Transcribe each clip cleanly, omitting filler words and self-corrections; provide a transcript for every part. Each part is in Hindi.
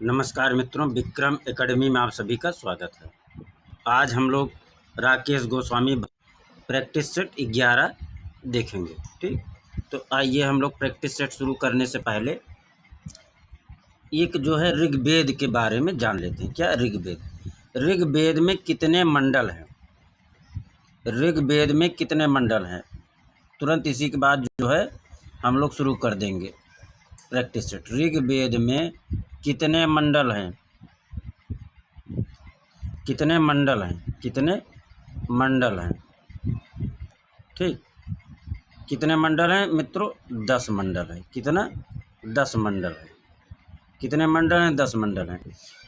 नमस्कार मित्रों, विक्रम एकेडमी में आप सभी का स्वागत है। आज हम लोग राकेश गोस्वामी प्रैक्टिस सेट 11 देखेंगे। ठीक, तो आइए हम लोग प्रैक्टिस सेट शुरू करने से पहले एक जो है ऋग्वेद के बारे में जान लेते हैं। क्या ऋग्वेद में कितने मंडल हैं? ऋग्वेद में कितने मंडल हैं? तुरंत इसी के बाद जो है हम लोग शुरू कर देंगे प्रैक्टिस सेट। ऋग्वेद में कितने मंडल हैं? कितने मंडल हैं? कितने मंडल हैं? ठीक, कितने मंडल हैं मित्रों? 10 मंडल हैं। कितना? 10 मंडल है। कितने मंडल हैं? 10 मंडल हैं।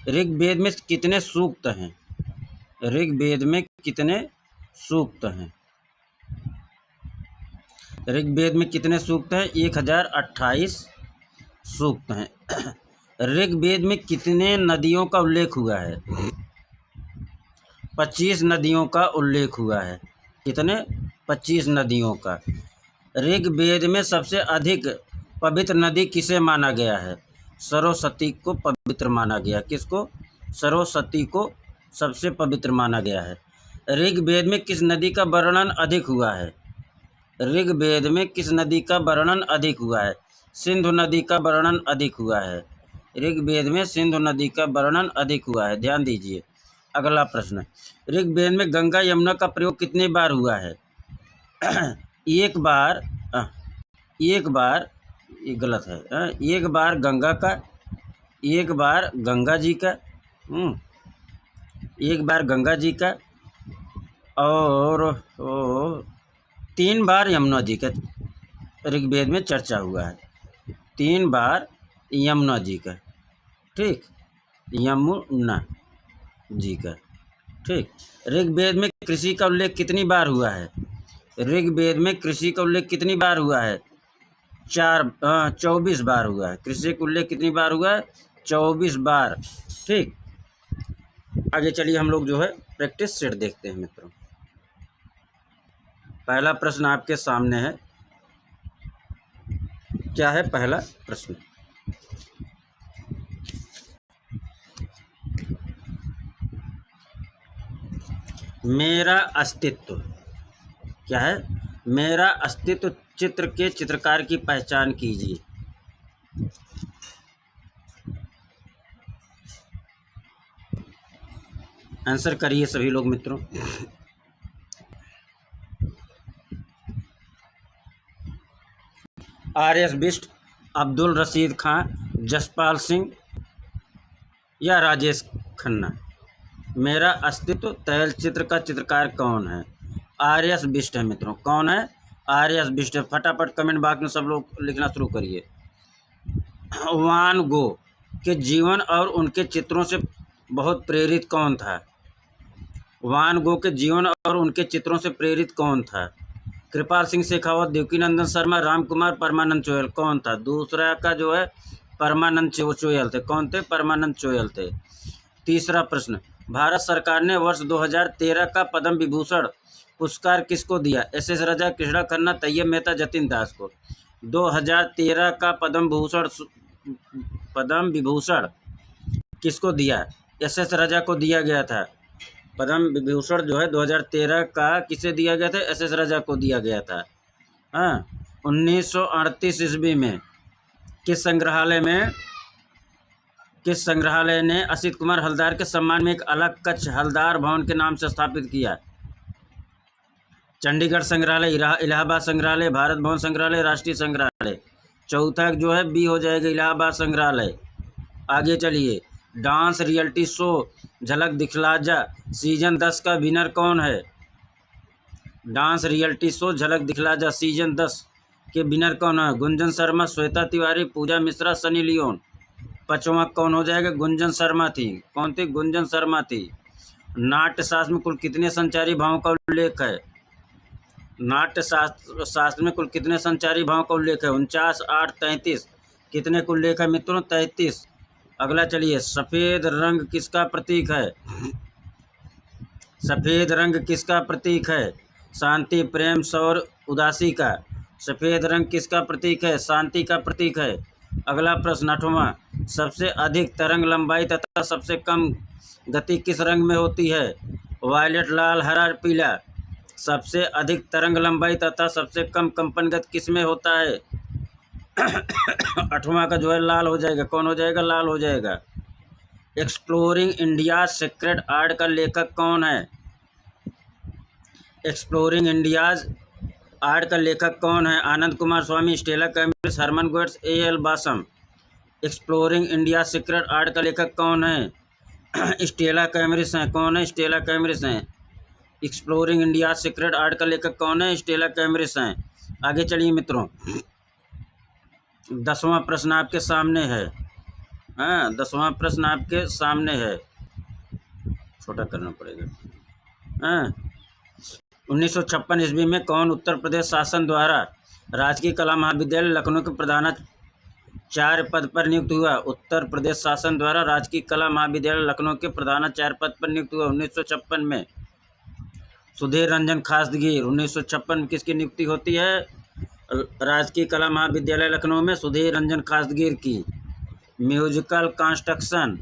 ऋग्वेद में कितने सूक्त हैं? ऋग्वेद में कितने सूक्त हैं? ऋग्वेद में कितने सूक्त हैं? 1028 सूक्त हैं। ऋग्वेद में कितने नदियों का उल्लेख हुआ है? 25 नदियों का उल्लेख हुआ है। कितने? 25 नदियों का। ऋग्वेद में सबसे अधिक पवित्र नदी किसे माना गया है? सरस्वती को पवित्र माना गया। किसको? सरस्वती को सबसे पवित्र माना गया है। ऋग्वेद में किस नदी का वर्णन अधिक हुआ है? ऋग्वेद में किस नदी का वर्णन अधिक हुआ है? सिंधु नदी का वर्णन अधिक हुआ है। ऋग्वेद में सिंधु नदी का वर्णन अधिक हुआ है। ध्यान दीजिए। अगला प्रश्न, ऋग्वेद में गंगा यमुना का प्रयोग कितनी बार हुआ है? एक बार। ये गलत है। एक बार गंगा का, एक बार गंगा जी का, एक बार गंगा जी का, और 3 बार यमुना जी का ऋग्वेद में चर्चा हुआ है। 3 बार यमुना जी का। ठीक, यमुना जी का। ठीक, ऋग्वेद में कृषि का उल्लेख कितनी बार हुआ है? ऋग्वेद में कृषि का उल्लेख कितनी बार हुआ है? 24 बार हुआ है। कृषि का उल्लेख कितनी बार हुआ है? 24 बार। ठीक, आगे चलिए हम लोग जो है प्रैक्टिस सेट देखते हैं मित्रों। पहला प्रश्न आपके सामने है। क्या है पहला प्रश्न? मेरा अस्तित्व। क्या है? मेरा अस्तित्व चित्र के चित्रकार की पहचान कीजिए। आंसर करिए सभी लोग मित्रों। आर.एस. बिष्ट, अब्दुल रशीद खां, जसपाल सिंह या राजेश खन्ना। मेरा अस्तित्व तैलचित्र का चित्रकार कौन है? आर.एस. बिष्ट है मित्रों। कौन है? आर.एस. बिष्ट है। फटाफट कमेंट बॉक्स में सब लोग लिखना शुरू करिए। वान गो के जीवन और उनके चित्रों से बहुत प्रेरित कौन था? वान गो के जीवन और उनके चित्रों से प्रेरित कौन था? कृपाल सिंह शेखावत, देवकीनंदन शर्मा, राम कुमार, परमानंद चोयल। कौन था? दूसरा का जो है परमानंद चोयल थे। कौन थे? परमानंद चोयल थे। तीसरा प्रश्न, भारत सरकार ने वर्ष 2013 का पद्म विभूषण पुरस्कार किसको दिया? एस.एस. राजा, कृष्णा खन्ना, तैयब मेहता, जतिन दास को। 2013 का पद्म विभूषण किसको दिया? एस.एस. राजा को दिया गया था। पद्म विभूषण जो है 2013 का किसे दिया गया था? एस.एस. राजा को दिया गया था। हाँ, 1938 ईस्वी में किस संग्रहालय ने असित कुमार हलदार के सम्मान में एक अलग कक्ष हलदार भवन के नाम से स्थापित किया? चंडीगढ़ संग्रहालय, इलाहाबाद संग्रहालय, भारत भवन संग्रहालय, राष्ट्रीय संग्रहालय। चौथा जो है बी हो जाएगा, इलाहाबाद संग्रहालय। आगे चलिए। डांस रियलिटी शो झलक दिखला जा सीजन 10 का विनर कौन है? डांस रियलिटी शो झलक दिखला जा सीजन 10 के विनर कौन है? गुंजन शर्मा, श्वेता तिवारी, पूजा मिश्रा, सनी लियोन। पांचवा कौन हो जाएगा? गुंजन शर्मा थी। कौन थी? गुंजन शर्मा थी। नाट्य शास्त्र में कुल कितने संचारी भावों का उल्लेख है? नाट्य शास्त्र में कुल कितने संचारी भावों का उल्लेख है? 49, 8, 33। कितने का उल्लेख है मित्रों? 33। अगला चलिए। सफ़ेद रंग किसका प्रतीक है? सफ़ेद रंग किसका प्रतीक है? शांति, प्रेम, शौर्य, उदासी का। सफ़ेद रंग किसका प्रतीक है? शांति का प्रतीक है। अगला प्रश्न 8वां, सबसे अधिक तरंग लंबाई तथा सबसे कम गति किस रंग में होती है? वायलेट, लाल, हरा, पीला। सबसे अधिक तरंग लंबाई तथा सबसे कम कंपन गति किस में होता है? 8वां का जो है लाल हो जाएगा। कौन हो जाएगा? लाल हो जाएगा। एक्सप्लोरिंग इंडिया सीक्रेट आर्ट का लेखक कौन है? एक्सप्लोरिंग इंडियाज आर्ट का लेखक कौन है? Anand Coomaraswamy, Stella Cambridge, Hermann Goetz, A.L. Basham. Exploring India secret art का लेखक कौन है? स्टेला कैम्ब्रिज हैं। कौन है? स्टेला कैम्ब्रिज हैं। एक्सप्लोरिंग इंडिया सीक्रेट आर्ट का लेखक कौन है? स्टेला कैम्ब्रिज हैं। आगे चलिए मित्रों, 10वां प्रश्न आपके सामने है। 10वां प्रश्न आपके सामने है, छोटा करना पड़ेगा। 1956 ईस्वी में कौन उत्तर प्रदेश शासन द्वारा राजकीय कला महाविद्यालय लखनऊ के प्रधानाचार्य पद पर नियुक्त हुआ? उत्तर प्रदेश शासन द्वारा राजकीय कला महाविद्यालय लखनऊ के प्रधानाचार्य पद पर नियुक्त हुआ 1956 में। सुधीर रंजन खासगीर। 1956 में किसकी नियुक्ति होती है? राजकीय कला महाविद्यालय लखनऊ में सुधीर रंजन खासगीर की। म्यूजिकल कंस्ट्रक्शन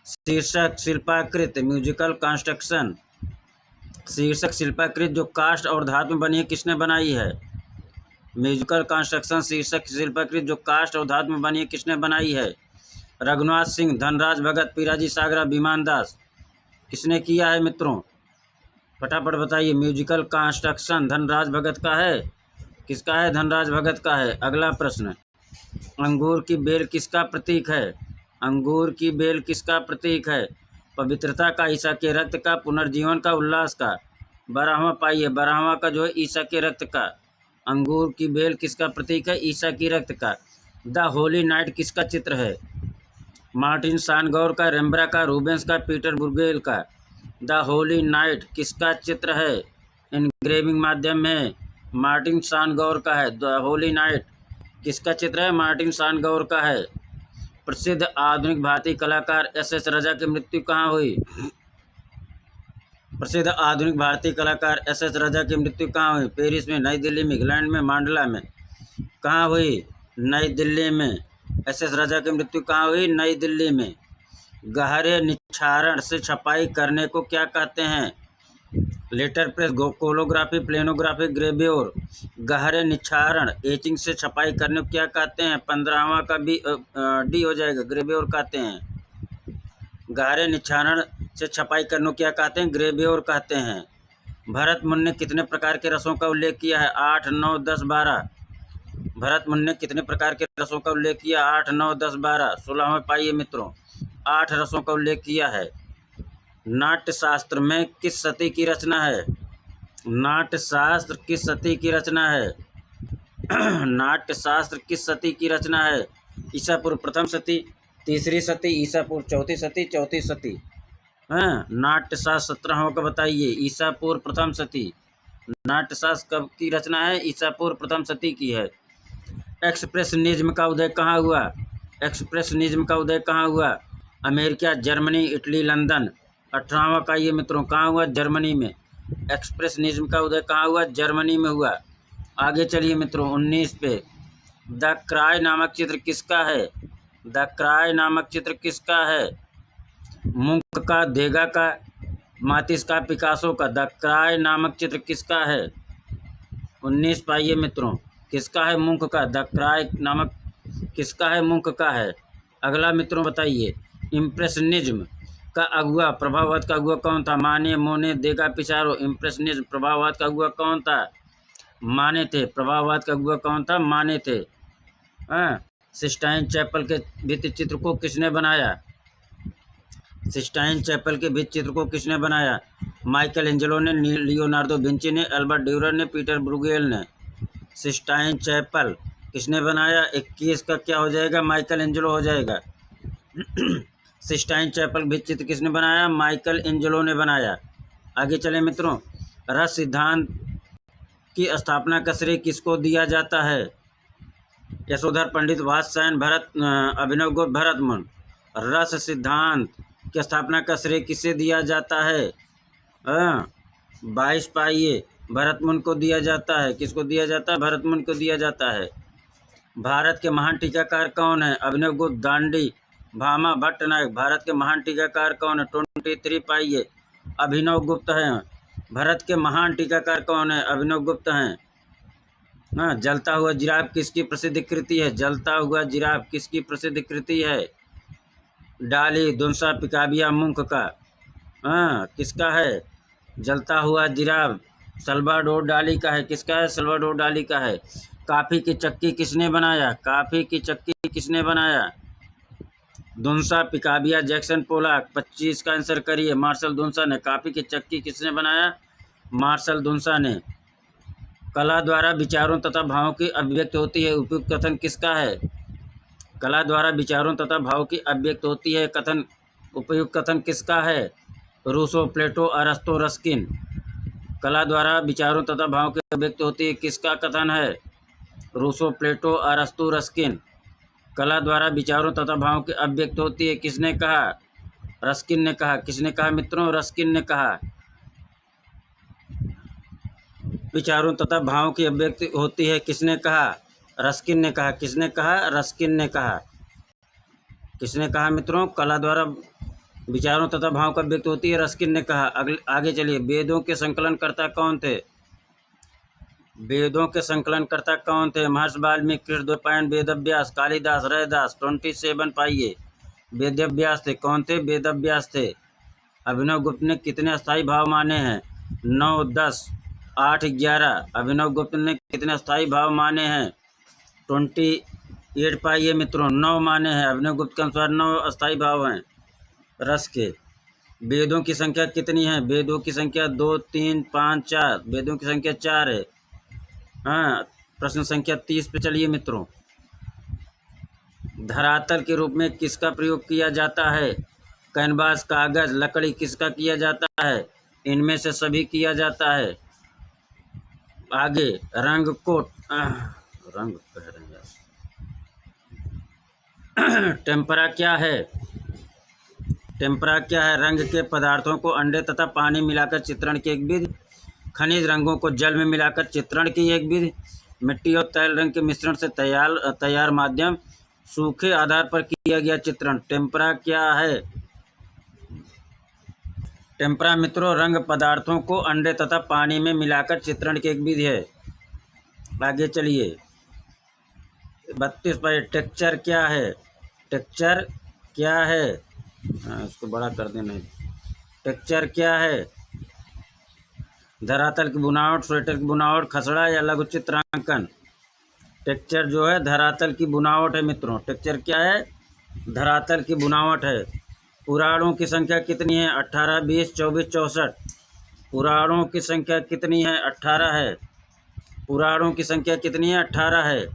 शीर्षक शिल्पाकृत। म्यूजिकल कंस्ट्रक्शन शीर्षक शिल्पाकृत जो काष्ठ और धातु में बनी है, किसने बनाई है? म्यूजिकल कंस्ट्रक्शन शीर्षक शिल्पाकृत जो काष्ठ और धातु में बनी है, किसने बनाई है? रघुनाथ सिंह, धनराज भगत, पीराजी सागरा, विमान दास। किसने किया है मित्रों? फटाफट बताइए। म्यूजिकल कंस्ट्रक्शन धनराज भगत का है। किसका है? धनराज भगत का है। अगला प्रश्न, अंगूर की बेल किसका प्रतीक है? अंगूर की बेल किसका प्रतीक है? पवित्रता का, ईसा के रक्त का, पुनर्जीवन का, उल्लास का। 12वां पाइए, 12वां का जो है ईसा के रक्त का। अंगूर की बेल किसका प्रतीक है? ईसा की रक्त का। द होली नाइट किसका चित्र है? मार्टिन सानगौर का, रेम्ब्रा का, रूबेंस का, पीटर ब्रुगेल का। द होली नाइट किसका चित्र है? इनग्रेविंग माध्यम में मार्टिन सानगौर का है। द होली नाइट किसका चित्र है? मार्टिन सानगौर का है। प्रसिद्ध आधुनिक भारतीय कलाकार S.S. राजा की मृत्यु कहाँ हुई? प्रसिद्ध आधुनिक भारतीय कलाकार S.S. राजा की मृत्यु कहाँ हुई? पेरिस में, नई दिल्ली में, इंग्लैंड में, मांडला में। कहाँ हुई? नई दिल्ली में। S.S. राजा की मृत्यु कहाँ हुई? नई दिल्ली में। गहरे निच्छारण से छपाई करने को क्या कहते हैं? Letter press, collography, planography, gravure. गहरे निच्छारण एचिंग से छपाई करने को क्या कहते हैं? 15वां का भी डी हो जाएगा, ग्रेव्योर कहते हैं। गहरे निच्छारण से छपाई करने को क्या कहते हैं? ग्रेव्योर कहते हैं। भरत मुनि ने कितने प्रकार के रसों का उल्लेख किया है? 8, 9, 10, 12। भरत मुनि ने कितने प्रकार के रसों का उल्लेख किया? 8, 9, 10, 12। 16वां पाइए मित्रों, 8 रसों का उल्लेख किया है। नाट्यशास्त्र में किस सती की रचना है? नाट्यशास्त्र किस सती की रचना है? नाट्यशास्त्र किस सती की रचना है? ईसा पूर्व प्रथम सती, तीसरी सती, ईसा पूर्व चौथी सती, चौथी सती। नाट्यशास्त्र 17वां का बताइए। ईसा पूर्व प्रथम सती। नाट्यशास्त्र कब की रचना है? ईसा पूर्व प्रथम सती की है। एक्सप्रेशनिज्म का उदय कहाँ हुआ? एक्सप्रेशनिज्म का उदय कहाँ हुआ? America, Germany, Italy, London. 18वां का ये मित्रों कहाँ हुआ? जर्मनी में। एक्सप्रेशनिज्म का उदय कहाँ हुआ? जर्मनी में हुआ। आगे चलिए मित्रों, 19 पे। द क्राई नामक चित्र किसका है? द क्राई नामक चित्र किसका है? मुंक का, देगा का, मातिस का, पिकासो का। द क्राई नामक चित्र किसका है? 19 पाइए मित्रों, किसका है? मुंक का। द क्राई नामक किसका है? मुंक का है। अगला मित्रों बताइए, इम्प्रेशनिज्म का अगुआ, प्रभाववाद का अगुआ कौन था? माने, मोने, देगा, पिसारो। इम्प्रेशनिज्म प्रभाववाद का अगुआ कौन था? माने थे। प्रभाववाद का अगुआ कौन था? माने थे। सिस्टाइन चैपल के भित्ति चित्र को किसने बनाया? सिस्टाइन चैपल के भित्ति चित्र को किसने बनाया? माइकल एंजेलो ने, लियोनार्डो विंची ने, एल्बर्ट ड्यूरर ने, पीटर ब्रुगेल ने। सिस्टाइन चैपल किसने बनाया? 21 का क्या हो जाएगा? माइकल एंजेलो हो जाएगा। सिस्टाइन चैपल भित्ति चित्र किसने बनाया? माइकल एंजेलो ने बनाया। आगे चले मित्रों, रस सिद्धांत की स्थापना का श्रेय किसको दिया जाता है? यशोधर पंडित, वात्स्यायन, भरत, अभिनव गुप्त, भरत मुनि। रस सिद्धांत की स्थापना का श्रेय किसे दिया जाता है? 22 पाइए, भरत मुनि को दिया जाता है। किसको दिया जाता है? भरत मुनि को दिया जाता है। भारत के महान टीकाकार कौन है? अभिनव गुप्त, दांडी, भामा, भट्टनायक। भारत के महान टीकाकार कौन है? 23 पाइए अभिनव गुप्त हैं। भारत के महान टीकाकार कौन है? अभिनव गुप्त हैं। हाँ, जलता हुआ जिराफ किसकी प्रसिद्ध कृति है? जलता हुआ जिराफ किसकी प्रसिद्ध कृति है? डाली, दुनसा, पिकाबिया, मुंक का। हाँ, किसका है? जलता हुआ जिराफ सल्वाडोर डाली का है। किसका है? सल्वाडोर डाली का है। काफ़ी की चक्की किसने बनाया? काफ़ी की चक्की किसने बनाया? दुनसा, पिकाबिया, जैक्सन पोलाक। 25 का आंसर करिए। मार्शल दुनसा ने। काफ़ी की चक्की किसने बनाया? मार्शल दुनसा ने। कला द्वारा विचारों तथा भावों की अभिव्यक्ति होती है। उपयुक्त कथन किसका है? कला द्वारा विचारों तथा भाव की अभिव्यक्त होती है। कथन उपयुक्त कथन किसका है? रूसो, प्लेटो, अरस्तो, रस्किन। कला द्वारा विचारों तथा भाव की अभिव्यक्त होती है, किसका कथन है? रूसो, प्लेटो, अरस्तो, रस्किन। कला द्वारा विचारों तथा भाव की अभिव्यक्त होती है, किसने कहा? रस्किन ने कहा। किसने कहा मित्रों? रस्किन ने कहा। विचारों तथा भावों की अभिव्यक्ति होती है, किसने कहा? रस्किन ने कहा। किसने कहा? रस्किन ने कहा। किसने कहा मित्रों? कला द्वारा विचारों तथा भाव का अभिव्यक्ति होती है, रस्किन ने कहा। आगे चलिए। वेदों के संकलनकर्ता कौन थे? वेदों के संकलनकर्ता कौन थे? महर्षि वाल्मीकि, कृष्णद्वैपायन, वेदव्यास, कालिदास, रैदास। 27 पाइए। वेदव्यास थे। कौन थे? वेदव्यास थे। अभिनव गुप्त ने कितने अस्थायी भाव माने हैं? 9, 10, 8, 11। अभिनव गुप्त ने कितने अस्थायी भाव माने हैं? 28 पाइए मित्रों। 9 माने हैं। अभिनव गुप्त के अनुसार 9 अस्थायी भाव हैं रस के। वेदों की संख्या कितनी है? वेदों की संख्या 2, 3, 5, 4। वेदों की संख्या 4 है। हाँ, प्रश्न संख्या 30 पे चलिए मित्रों। धरातल के रूप में किसका प्रयोग किया जाता है? कैनवास, कागज, लकड़ी। किसका किया जाता है? इनमें से सभी किया जाता है। आगे रंग को रंग कह रहे हैं। टेम्परा क्या है? टेम्परा क्या है? रंग के पदार्थों को अंडे तथा पानी मिलाकर चित्रण की एक विधि। खनिज रंगों को जल में मिलाकर चित्रण की एक विधि। मिट्टी और तैल रंग के मिश्रण से तैयार माध्यम। सूखे आधार पर किया गया चित्रण। टेम्परा क्या है? टेम्परा मित्रों रंग पदार्थों को अंडे तथा पानी में मिलाकर चित्रण की एक विधि है। आगे चलिए। 32 पर टेक्सचर क्या है? टेक्सचर क्या है? इसको बड़ा कर देना। टेक्सचर क्या है? धरातल की बुनावट, स्वेटर की बुनावट, खसड़ा या लघु चित्रांकन। टेक्सचर जो है धरातल की बुनावट है मित्रों। टेक्सचर क्या है? धरातल की बुनावट है। पुराणों की संख्या कितनी है? 18, 20, 24, 64। पुराणों की संख्या कितनी है? 18 है। पुराणों की संख्या कितनी है? 18 है।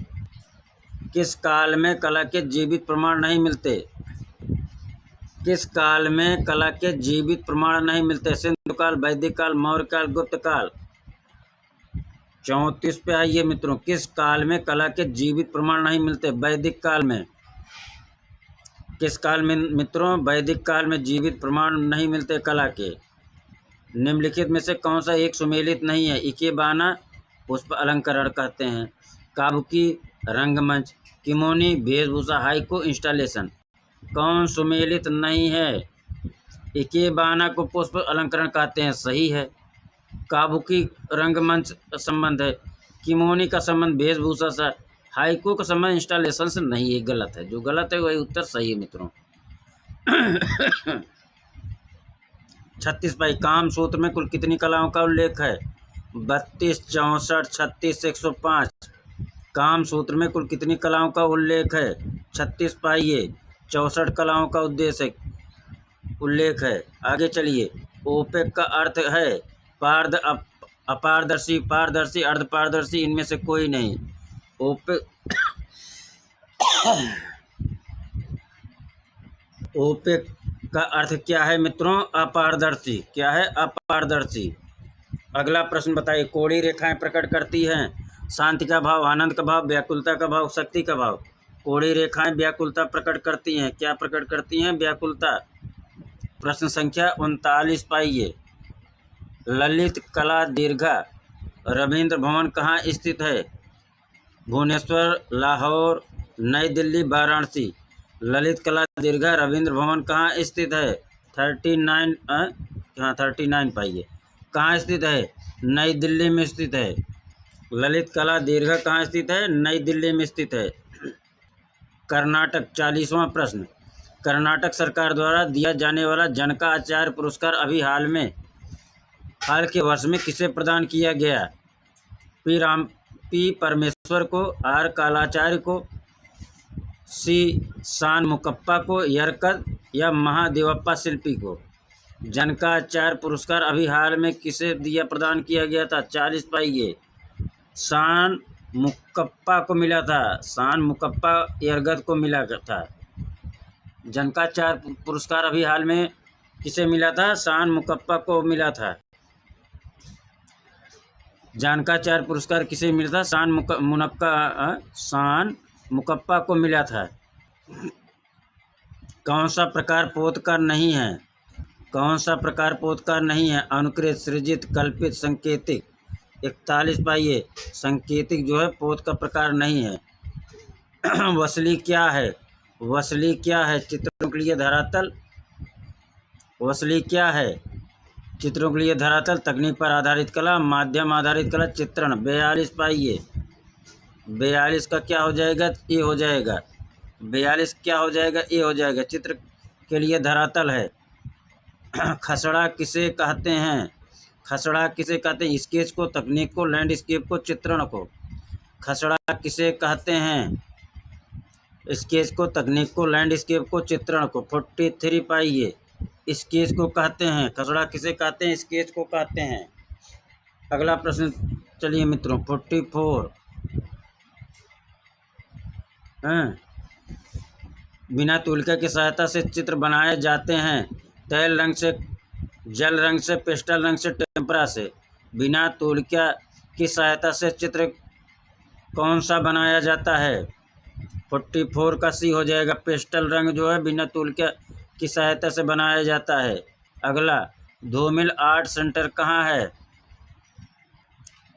किस काल में कला के जीवित प्रमाण नहीं मिलते? किस काल में कला के जीवित प्रमाण नहीं मिलते? सिंधु काल, वैदिक काल, मौर्य काल, गुप्त काल। 34 पे आइए मित्रों। किस काल में कला के जीवित प्रमाण नहीं मिलते? वैदिक काल में। किस काल में मित्रों? वैदिक काल में जीवित प्रमाण नहीं मिलते कला के। निम्नलिखित में से कौन सा एक सुमेलित नहीं है? इकेबाना पुष्प अलंकरण कहते हैं। काबुकी रंगमंच, किमोनी वेशभूषा, हाइको इंस्टॉलेशन। कौन सुमेलित नहीं है? इकेबाना को पुष्प अलंकरण कहते हैं, सही है। काबुकी रंगमंच संबंध है। किमोनी का संबंध वेशभूषा से। हाइको का संबंध इंस्टॉलेशन से नहीं, ये गलत है। जो गलत है वही उत्तर सही है मित्रों। 36 भाई। काम सूत्र में कुल कितनी कलाओं का उल्लेख है? 32, 64, 36, 105। काम सूत्र में कुल कितनी कलाओं का उल्लेख है? 36 पाइए। 64 कलाओं का उल्लेख है। आगे चलिए। ओपेक का अर्थ है अपारदर्शी, पारदर्शी, अर्धपारदर्शी। इनमें से कोई नहीं। ओपेक का अर्थ क्या है मित्रों? अपारदर्शी। क्या है? अपारदर्शी। अगला प्रश्न बताइए। कोड़ी रेखाएं प्रकट करती हैं शांति का भाव, आनंद का भाव, व्याकुलता का भाव, शक्ति का भाव। कोड़ी रेखाएं व्याकुलता प्रकट करती हैं। क्या प्रकट करती हैं? व्याकुलता। प्रश्न संख्या 39 पाइए। ललित कला दीर्घा रविंद्र भवन कहाँ स्थित है? भुवनेश्वर, लाहौर, नई दिल्ली, वाराणसी। ललित कला दीर्घा रविंद्र भवन कहाँ स्थित है? 39 हाँ 39 पाइए। कहाँ स्थित है? नई दिल्ली में स्थित है। ललित कला दीर्घा कहाँ स्थित है? नई दिल्ली में स्थित है। कर्नाटक 40वां प्रश्न। कर्नाटक सरकार द्वारा दिया जाने वाला जनका आचार्य पुरस्कार अभी हाल के वर्ष में किसे प्रदान किया गया? पी परमेश्वर को, आर कालाचार्य को, सी शानमुकप्पा को, यरकद या महादेवप्पा शिल्पी को। जनका आचार्य पुरस्कार अभी हाल में किसे प्रदान किया गया था? 40 पाइए। शानमुकप्पा को मिला था। शानमुकप्पा यरगद को मिला था। जनकाचार्य पुरस्कार अभी हाल में किसे मिला था? शानमुकप्पा को मिला था। जनकाचार्य पुरस्कार किसे मिला था? शानमुकप्पा को मिला था। कौन सा प्रकार पोतकार नहीं है? कौन सा प्रकार पोतकार नहीं है? अनुकृत, सृजित, कल्पित, संकेतिक। 41 पाइए। संकेतिक जो है पोत का प्रकार नहीं है। वसली क्या है? वसली क्या है? चित्रों के लिए धरातल। वसली क्या है? चित्रों के लिए धरातल, तकनीक पर आधारित कला, माध्यम आधारित कला, चित्रण। 42 पाइए। 42 का क्या हो जाएगा? ए हो जाएगा। 42 क्या हो जाएगा? ए हो जाएगा। चित्र के लिए धरातल है। खसड़ा किसे कहते हैं? खसड़ा किसे कहते हैं? स्केच को, तकनीक को, लैंडस्केप को, चित्रण को। खसड़ा किसे कहते हैं? स्केच को, तकनीक को, लैंडस्केप को, चित्रण को। 43 पाइए। स्केच को कहते हैं। खसड़ा किसे कहते हैं? स्केच को कहते हैं। अगला प्रश्न चलिए मित्रों 44। बिना तुलिका की सहायता से चित्र बनाए जाते हैं। तैल रंग से, जल रंग से, पेस्टल रंग से, टेम्परा से। बिना तुलिका की सहायता से चित्र कौन सा बनाया जाता है? 44 का सी हो जाएगा। पेस्टल रंग जो है बिना तुलिका की सहायता से बनाया जाता है। अगला, धूमिल आर्ट सेंटर कहाँ है?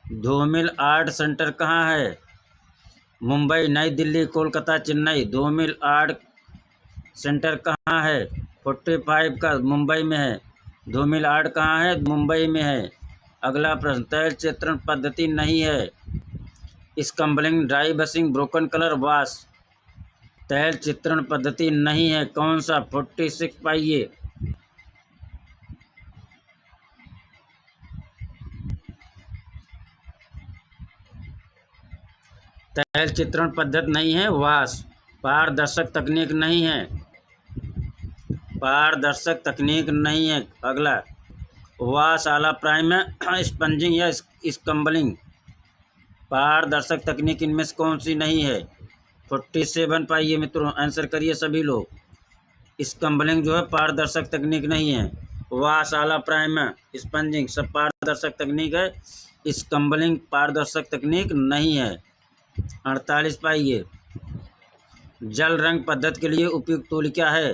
धूमिल आर्ट सेंटर कहाँ है? मुंबई, नई दिल्ली, कोलकाता, चेन्नई। धूमिल आर्ट सेंटर कहाँ है? 45 का मुंबई में है। धूमिल आर्ट कहाँ है? मुंबई में है। अगला प्रश्न, तैल चित्रण पद्धति नहीं है। Scumbling, dry brushing, broken colour, wash. तैल चित्रण पद्धति नहीं है। कौन सा? 46 पाइए। तैल चित्रण पद्धति नहीं है, वाश। पारदर्शक तकनीक नहीं है। पारदर्शक तकनीक नहीं है। अगला, वाश, आला प्राइम, स्पंजिंग या स्कम्बलिंग। पारदर्शक तकनीक इनमें से कौन सी नहीं है? 47 पाइए मित्रों। आंसर करिए सभी लोग। स्कम्बलिंग जो है पारदर्शक तकनीक नहीं है। वाश, आला प्राइम, स्पंजिंग सब पारदर्शक तकनीक है। स्कम्बलिंग पारदर्शक तकनीक नहीं है। 48 पाइए। जल रंग पद्धति के लिए उपयुक्त तूल क्या है?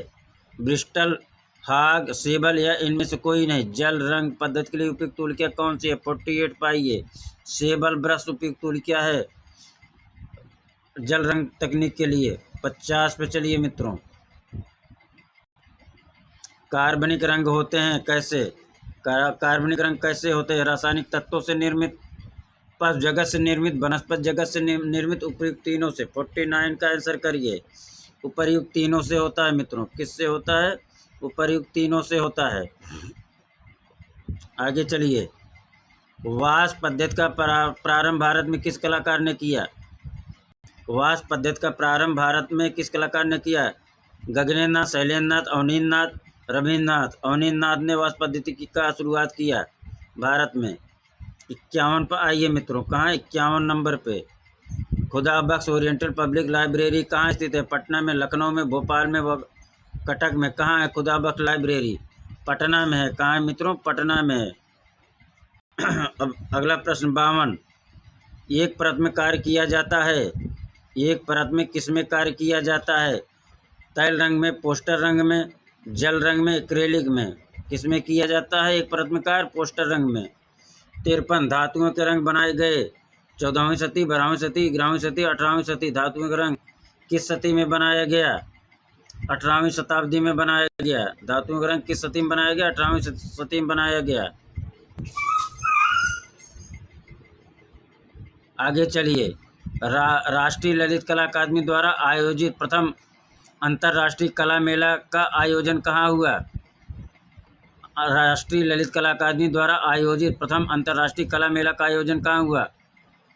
ब्रिस्टल, हाग, सेबल या इनमें से कोई नहीं। जल रंग पद्धति के लिए उपयुक्त तूल क्या कौन सी है? 48 पाइए। सेबल ब्रश उपयुक्त तूल क्या है जल रंग तकनीक के लिए? 50 पे चलिए मित्रों। कार्बनिक रंग होते हैं कैसे? कार्बनिक रंग कैसे होते हैं? रासायनिक तत्वों से निर्मित, पशु जगत से निर्मित, वनस्पत जगत से निर्मित, उपर्युक्त तीनों से। 49 का आंसर करिए। उपर्युक्त तीनों से होता है मित्रों। किससे होता है? उपर्युक्त तीनों से होता है। आगे चलिए। वाश पद्धति का प्रारंभ भारत में किस कलाकार ने किया? वाश पद्धति का प्रारंभ भारत में किस कलाकार ने किया? गगनेन्द्र नाथ, शैलेंद्र नाथ, अवनींद्र नाथ, रविन्द्रनाथ। अवनींद्र नाथ ने वाश पद्धति का शुरुआत किया भारत में। 51 पर आइए मित्रों। कहाँ? 51 नंबर पे। खुदा बख्श ओरिएंटल पब्लिक लाइब्रेरी कहाँ स्थित है? पटना में, लखनऊ में, भोपाल में, कटक में। कहाँ है खुदा बख्श लाइब्रेरी? पटना में है। कहाँ है मित्रों? पटना में है। अब अगला प्रश्न 52। एक परत में कार्य किया जाता है। एक परत में किस में कार्य किया जाता है? तैल रंग में, पोस्टर रंग में, जल रंग में, एक्रेलिक में। किस में किया जाता है एक परत में कार्य? पोस्टर रंग में। 53 धातुओं के रंग बनाए गए। 14वीं सदी, 12वीं सदी, 11वीं सदी, 18वीं सदी। धातुओं का रंग किस सदी में बनाया गया? 18वीं शताब्दी में बनाया गया। धातुओं का रंग किस सदी में बनाया गया? 18वीं सदी में बनाया गया। आगे चलिए। राष्ट्रीय ललित कला अकादमी द्वारा आयोजित प्रथम अंतर्राष्ट्रीय कला मेला का आयोजन कहाँ हुआ? राष्ट्रीय ललित कला अकादमी द्वारा आयोजित प्रथम अंतर्राष्ट्रीय कला मेला का आयोजन कहाँ हुआ?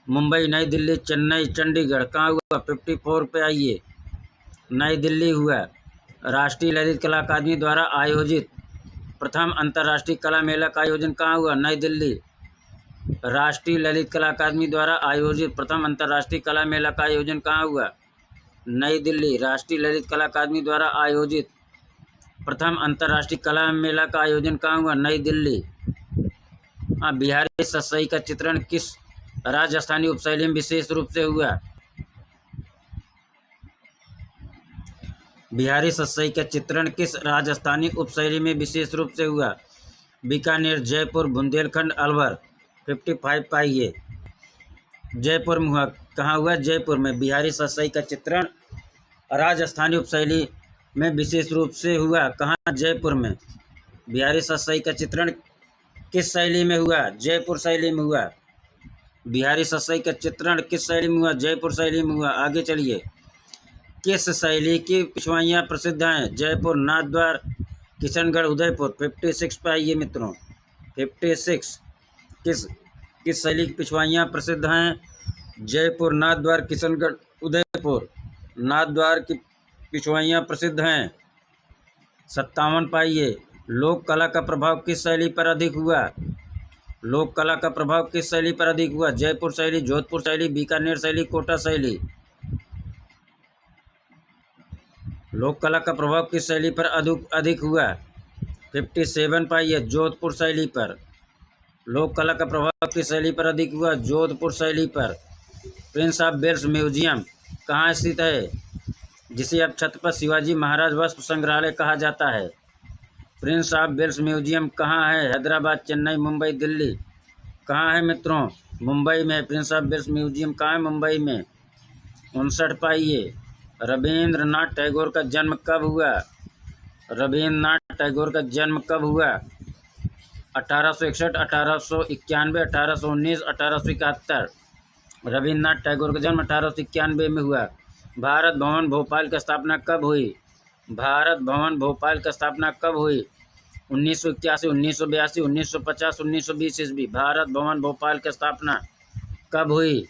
मुंबई, नई दिल्ली, चेन्नई, चंडीगढ़। कहाँ हुआ? 54 पे आइए। नई दिल्ली हुआ। राष्ट्रीय ललित कला अकादमी द्वारा आयोजित प्रथम अंतर्राष्ट्रीय कला मेला का आयोजन कहाँ हुआ? नई दिल्ली। राष्ट्रीय ललित कला अकादमी द्वारा आयोजित प्रथम अंतर्राष्ट्रीय कला मेला का आयोजन कहाँ हुआ? नई दिल्ली। राष्ट्रीय ललित कला अकादमी द्वारा आयोजित प्रथम अंतर्राष्ट्रीय कला मेला का आयोजन कहाँ हुआ? नई दिल्ली। बिहारी सतसई का चित्रण किस राजस्थानी उपशैली में विशेष रूप से हुआ? बिहारी सतसई का चित्रण किस राजस्थानी उपशैली में विशेष रूप से हुआ? बीकानेर, जयपुर, बुंदेलखंड, अलवर। 55 पाइए। जयपुर में हुआ। कहाँ हुआ? जयपुर में। बिहारी सतसई का चित्रण राजस्थानी उपशैली में विशेष रूप से हुआ। कहाँ? जयपुर में। बिहारी सतसई का चित्रण किस शैली में हुआ? जयपुर शैली में हुआ। बिहारी सतसई का चित्रण किस शैली में हुआ? जयपुर शैली में हुआ। आगे चलिए। किस शैली की पिछवाइयाँ प्रसिद्ध हैं? जयपुर, नाथद्वार, किशनगढ़, उदयपुर। 56 पे आइए मित्रों। 56। किस शैली की पिछवाइयाँ प्रसिद्ध हैं? जयपुर, नाथद्वार, किशनगढ़, उदयपुर। नाथद्वार की पिछवाइयाँ प्रसिद्ध हैं। 57 पाइए। लोक कला का प्रभाव किस शैली पर अधिक हुआ? लोक कला का प्रभाव किस शैली पर अधिक हुआ? जयपुर शैली, जोधपुर शैली, बीकानेर शैली, कोटा शैली। लोक कला का प्रभाव किस शैली पर अधिक हुआ? 57 पाइए। जोधपुर शैली पर। लोक कला का प्रभाव किस शैली पर अधिक हुआ? जोधपुर शैली पर। प्रिंस ऑफ वेल्स म्यूजियम कहाँ स्थित है? जिसे अब छत्रपति शिवाजी महाराज वस्तु संग्रहालय कहा जाता है। प्रिंस ऑफ वेल्स म्यूजियम कहाँ है? हैदराबाद, चेन्नई, मुंबई, दिल्ली। कहाँ है मित्रों? मुंबई में। प्रिंस ऑफ वेल्स म्यूजियम कहाँ है? मुंबई में। 59 पाइए। रविंद्रनाथ टैगोर का जन्म कब हुआ? रविंद्रनाथ टैगोर का जन्म कब हुआ? 1861, 1891, 1819, 1871। रविंद्रनाथ टैगोर का जन्म 1891 में हुआ। भारत भवन भोपाल की स्थापना कब हुई? भारत भवन भोपाल की स्थापना कब हुई? 1981, 1982, 1950, 1920 ईस्वी। भारत भवन भोपाल की स्थापना कब हुई?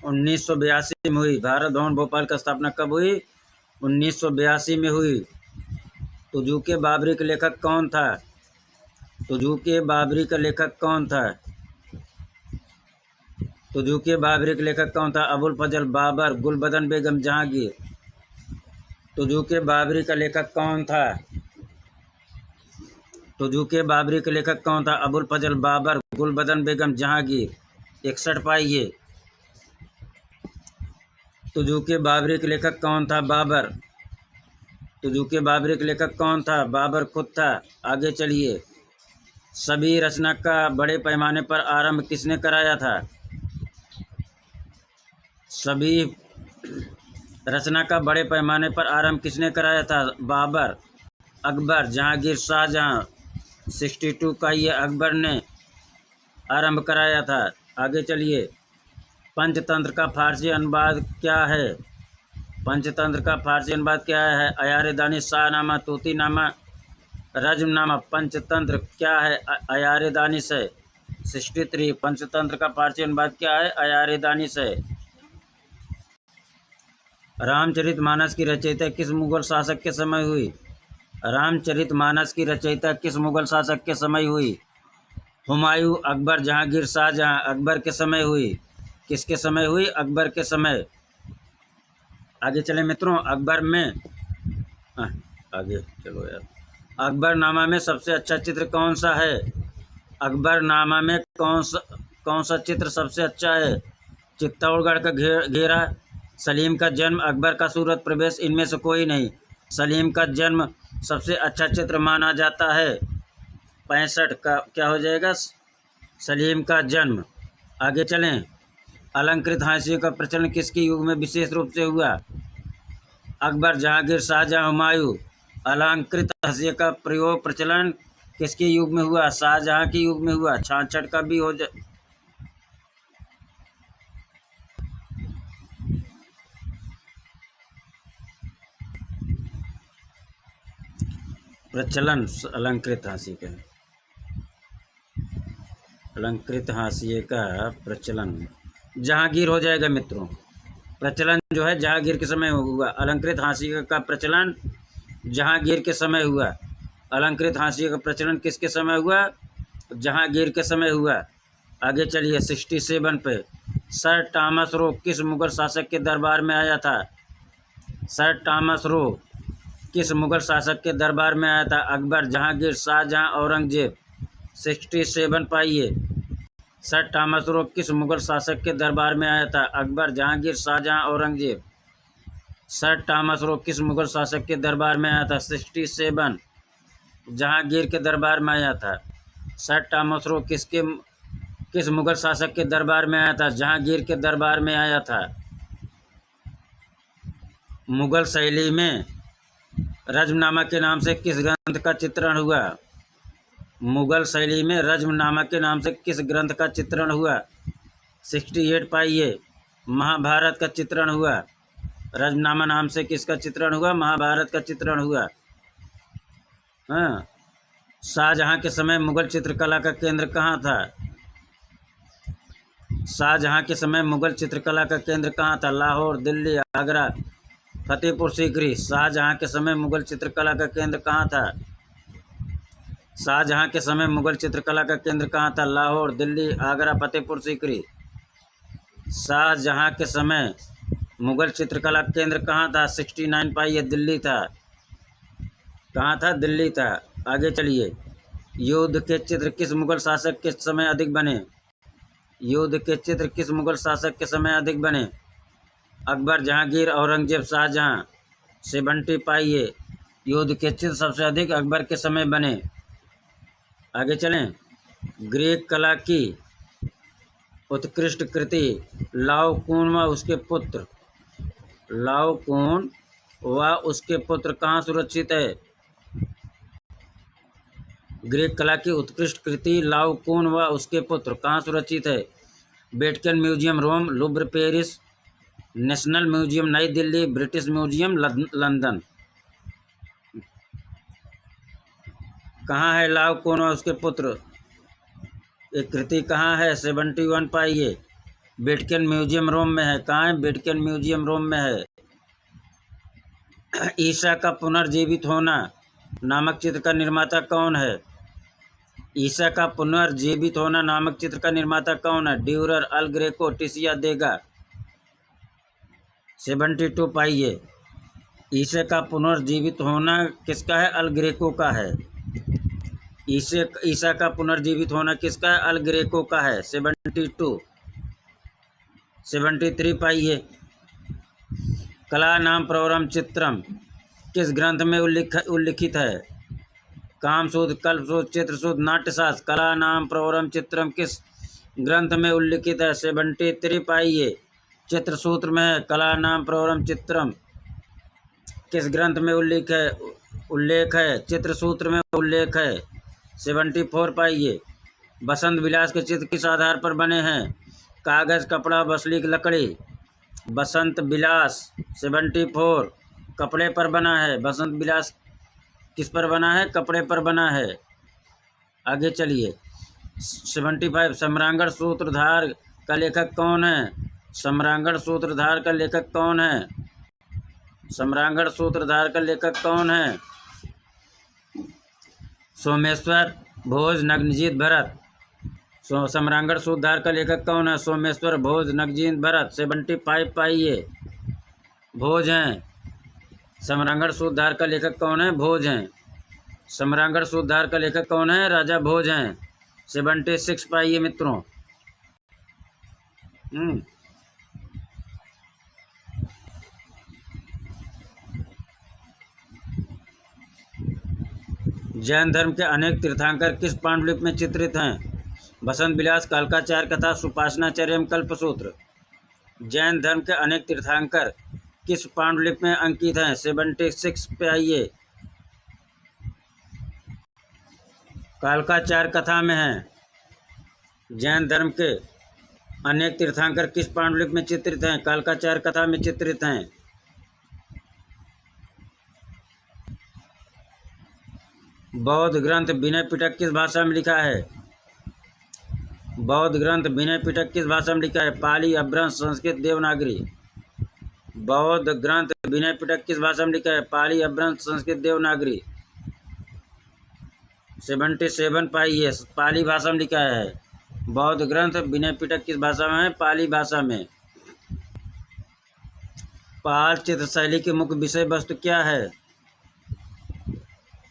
1982 में हुई। भारत भवन भोपाल की स्थापना कब हुई? 1982 में हुई। तुजुके बाबरी के लेखक कौन था? तुजुके बाबरी का लेखक कौन था? तुजुके बाबरी के लेखक कौन था? अबुल फजल, बाबर, गुलबदन बेगम, जहांगीर। तुजुके बाबरी का लेखक कौन था? तुजुके बाबरी के लेखक कौन था? अबुल फजल, बाबर, गुलबदन बेगम, जहांगीर। 61 पाइए। तुजुके बाबरी के लेखक कौन था? बाबर। तुजुके बाबरी के लेखक कौन था? बाबर खुद था। आगे चलिए। सभी रचना का बड़े पैमाने पर आरंभ किसने कराया था? सभी रचना का बड़े पैमाने पर आरंभ किसने कराया था? बाबर, अकबर, जहांगीर, शाहजहां। 62 का ये अकबर ने आरंभ कराया था। आगे चलिए। पंचतंत्र का फारसी अनुवाद क्या है? पंचतंत्र का फारसी अनुवाद क्या है? अयार दानिश, शाहनामा, तूतीनामा, रज्मनामा। पंचतंत्र क्या है? अयार दानिश है। 63। पंचतंत्र का फारसी अनुवाद क्या है? अयार दानिश है। रामचरितमानस की रचयिता किस मुगल शासक के समय हुई? रामचरितमानस की रचयिता किस मुगल शासक के समय हुई? हुमायूं, अकबर, जहांगीर, शाहजहां। अकबर के समय हुई। किसके समय हुई? अकबर के समय। आगे चले मित्रों। अकबर में आगे चलो यार। अकबरनामा में सबसे अच्छा चित्र कौन सा है? अकबरनामा में कौन सा चित्र सबसे अच्छा है? चित्तौड़गढ़ का घेरा, सलीम का जन्म, अकबर का सूरत प्रवेश। इनमें से कोई नहीं। सलीम का जन्म सबसे अच्छा चित्र माना जाता है। 65 का क्या हो जाएगा? सलीम का जन्म। आगे चलें। अलंकृत हाशिए का प्रचलन किसके युग में विशेष रूप से हुआ? अकबर, जहांगीर, शाहजहां, हुमायूं। अलंकृत हाशिए का प्रचलन किसके युग में हुआ? शाहजहां के युग में हुआ। 66 का भी हो जाए। प्रचलन अलंकृत हाशिए का, अलंकृत हाशिए का प्रचलन जहांगीर हो जाएगा मित्रों। प्रचलन जो है जहांगीर के समय हुआ। अलंकृत हाशिए का प्रचलन जहांगीर के समय हुआ। अलंकृत हाशिए का प्रचलन किसके समय हुआ? जहांगीर के समय हुआ। आगे चलिए 67 पे। सर टॉमस रो किस मुगल शासक के दरबार में आया था? सर टॉमस रो किस मुगल शासक के दरबार में आया था? अकबर, जहांगीर, शाहजहां, औरंगजेब। 67 पाइए। सर टॉमस रो किस मुगल शासक के दरबार में आया था? Akbar, Jahangir, Shahjahan, Aurangzeb. Sir Thomas Roe किस मुगल शासक के दरबार में आया था? 67 जहांगीर के दरबार में आया था। सर टॉमस रो किस मुगल शासक के दरबार में आया था? जहांगीर के दरबार में आया था। मुगल शैली में रज्मनामा के नाम से किस ग्रंथ का चित्रण हुआ? मुगल शैली में रज्मनामा के नाम से किस ग्रंथ का चित्रण हुआ? 68 पाइए। महाभारत का चित्रण हुआ। रज्मनामा नाम से किसका चित्रण हुआ? महाभारत का चित्रण हुआ। हाँ। शाहजहां के समय मुगल चित्रकला का केंद्र कहाँ था? शाहजहां के समय मुगल चित्रकला का केंद्र कहाँ था? लाहौर, दिल्ली, आगरा, फतेहपुर सीकरी। शाहजहां के समय मुगल चित्रकला का केंद्र कहाँ था? शाहजहां के समय मुगल चित्रकला का केंद्र कहाँ था? लाहौर, दिल्ली, आगरा, फतेहपुर सीकरी। शाहजहां के समय मुगल चित्रकला केंद्र कहाँ था? 69 पाइए। दिल्ली था। कहाँ था? दिल्ली था। आगे चलिए। युद्ध के चित्र किस मुगल शासक के समय अधिक बने? युद्ध के चित्र किस मुगल शासक के समय अधिक बने? अकबर, जहांगीर, औरंगजेब, शाहजहां। 70 पाइए। युद्ध के चित्र सबसे अधिक अकबर के समय बने। आगे चलें। ग्रीक कला की उत्कृष्ट कृति लाओकून व उसके पुत्र, लाओकून व उसके पुत्र कहाँ सुरक्षित है? ग्रीक कला की उत्कृष्ट कृति लाओकून व उसके पुत्र कहाँ सुरक्षित है? वेटिकन म्यूजियम रोम, लुव्र पेरिस, नेशनल म्यूजियम नई दिल्ली, ब्रिटिश म्यूजियम लंदन। कहाँ है लाओकून व उसके पुत्र? एक कृति कहाँ है? 71 पाइए। वेटिकन म्यूजियम रोम में है। कहाँ है? वेटिकन म्यूजियम रोम में है। ईसा का पुनर्जीवित होना नामक चित्र का निर्माता कौन है? ईसा का पुनर्जीवित होना नामक चित्र का निर्माता कौन है? ड्यूरर, अल ग्रेको, टिसिया देगा। 72 पाइए। ईसा का पुनर्जीवित होना किसका है? अल ग्रेको का है। ईसा का पुनर्जीवित होना किसका है? अल ग्रेको का है। 72। 73 पाइए। कला नाम प्रवरम चित्रम किस ग्रंथ में उल्लिखित है? कामसूत्र, कल्पसूत्र, चित्रसूत्र, नाट्यशास्त्र। कला नाम प्रवरम चित्रम किस ग्रंथ में उल्लिखित है? 73 पाइए। चित्रसूत्र में है। कला नाम प्रवरम चित्रम किस ग्रंथ में उल्लेख है? चित्रसूत्र में उल्लेख है। 74 पाइए। बसंत विलास के चित्र किस आधार पर बने हैं? कागज, कपड़ा, वसलीक, लकड़ी। बसंत विलास 74 कपड़े पर बना है। बसंत विलास किस पर बना है? कपड़े पर बना है। आगे चलिए। 75 सम्रांगण सूत्रधार का लेखक कौन है? सम्रांगण सूत्रधार का लेखक कौन है? सम्रांगण सूत्रधार का लेखक कौन है? सोमेश्वर भोज, नग्नजीत भरत। सम्रांगण सूत्रधार का लेखक कौन है? सोमेश्वर भोज, नग्नजीत भरत। 75 पाइए। भोज हैं। सम्रांगण सूत्रधार का लेखक कौन है? भोज हैं। सम्रांगण सूत्रधार का लेखक कौन है? राजा भोज हैं। 76 पाइए मित्रों। जैन धर्म के अनेक तीर्थंकर किस पांडुलिपि में चित्रित हैं? बसंत विलास, कालकाचार्य कथा, सुपासनाचर्यम, कल्पसूत्र। जैन धर्म के अनेक तीर्थंकर किस पांडुलिपि में अंकित हैं? 76 पे आइए। कालकाचार्य कथा में हैं। जैन धर्म के अनेक तीर्थंकर किस पांडुलिपि में चित्रित हैं? कालकाचार्य कथा में चित्रित हैं। बौद्ध ग्रंथ विनय पिटक किस भाषा में लिखा है? बौद्ध ग्रंथ विनय पिटक किस भाषा में लिखा है? पाली, अपभ्रंश, संस्कृत, देवनागरी। बौद्ध ग्रंथ विनय पिटक किस भाषा में लिखा है? पाली, अपभ्रंश, संस्कृत, देवनागरी। 77 पाइए, पाली भाषा में लिखा है। बौद्ध ग्रंथ विनय पिटक किस भाषा में है? पाली भाषा में। पाल चित्र शैली की मुख्य विषय वस्तु क्या है?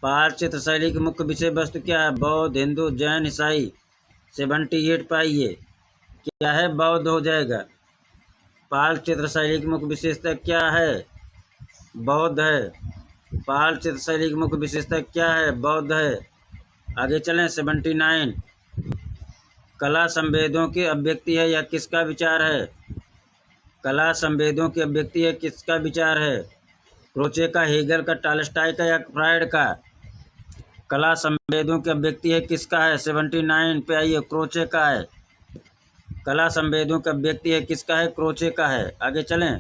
पाल चित्र शैली की मुख्य विषय वस्तु क्या है? बौद्ध, हिंदू, जैन, ईसाई। 78 पाइए, क्या है? बौद्ध हो जाएगा। पाल चित्र शैली की मुख्य विशेषता क्या है? बौद्ध है। पाल चित्र शैली की मुख्य विशेषता क्या है? बौद्ध है। आगे चलें। 79 कला संवेदों की अभिव्यक्ति है या किसका विचार है? कला संवेदों की अभिव्यक्ति है, किसका विचार है? क्रोचे का, हेगल का, टॉलस्टॉय का या फ्रायड का? कला संवेदों की अभिव्यक्ति है, किसका है? 79 पे आइए, क्रोचे का है। कला संवेदों की अभिव्यक्ति है, किसका है? क्रोचे का है। आगे चलें।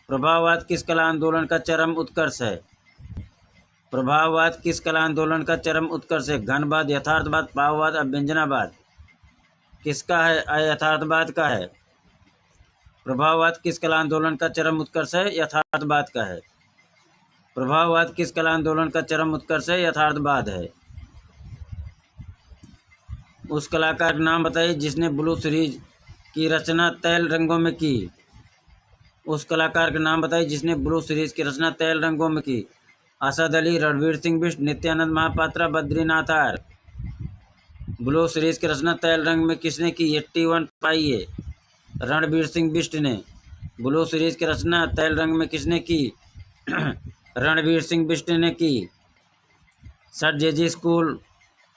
प्रभाववाद किस कला आंदोलन का चरम उत्कर्ष है? प्रभाववाद किस कला आंदोलन का चरम उत्कर्ष है? घनवाद, यथार्थवाद, भाववाद, अभ्यंजनावाद। किसका है? यथार्थवाद का है। प्रभाववाद किस कला आंदोलन का चरम उत्कर्ष है? यथार्थवाद का है। प्रभाववाद किस कला आंदोलन का चरम उत्कर्ष है? यथार्थवाद है। उस कलाकार का नाम बताइए जिसने ब्लू सीरीज की रचना तैल रंगों में की। उस कलाकार का नाम बताइए जिसने ब्लू सीरीज की रचना तैल रंगों में की। Asad Ali, Ranvir Singh Bisht, Nityanand Mahapatra, Badrinath R. Blue series की रचना तैल रंग में किसने की? 81 पाइए, रणवीर सिंह बिष्ट ने। ब्लू सीरीज की रचना तैल रंग में किसने की? रणवीर सिंह बिष्ट ने की। सर जेजी स्कूल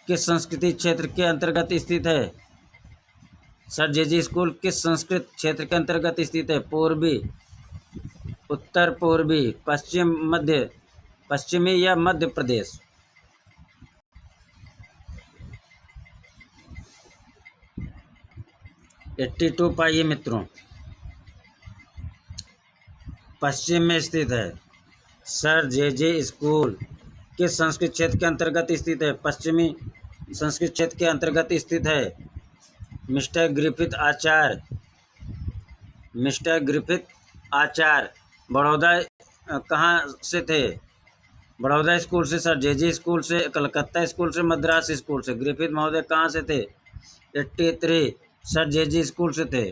किस संस्कृति क्षेत्र के अंतर्गत स्थित है? सर जेजी स्कूल किस संस्कृत क्षेत्र के अंतर्गत स्थित है? पूर्वी, उत्तर पूर्वी, पश्चिम, मध्य, पश्चिमी या मध्य प्रदेश? एट्टी टू पाइए मित्रों, पश्चिम में स्थित है। सर जेजे स्कूल किस संस्कृत क्षेत्र के अंतर्गत स्थित है? पश्चिमी संस्कृत क्षेत्र के अंतर्गत स्थित है। मिस्टर ग्रिफिथ आचार्य, मिस्टर ग्रिफिथ आचार्य बड़ौदा कहाँ से थे? बड़ौदा स्कूल से, सर जेजे स्कूल से, कलकत्ता स्कूल से, मद्रास स्कूल से। ग्रिफिथ महोदय कहाँ से थे? 83 सर जेजे स्कूल से थे।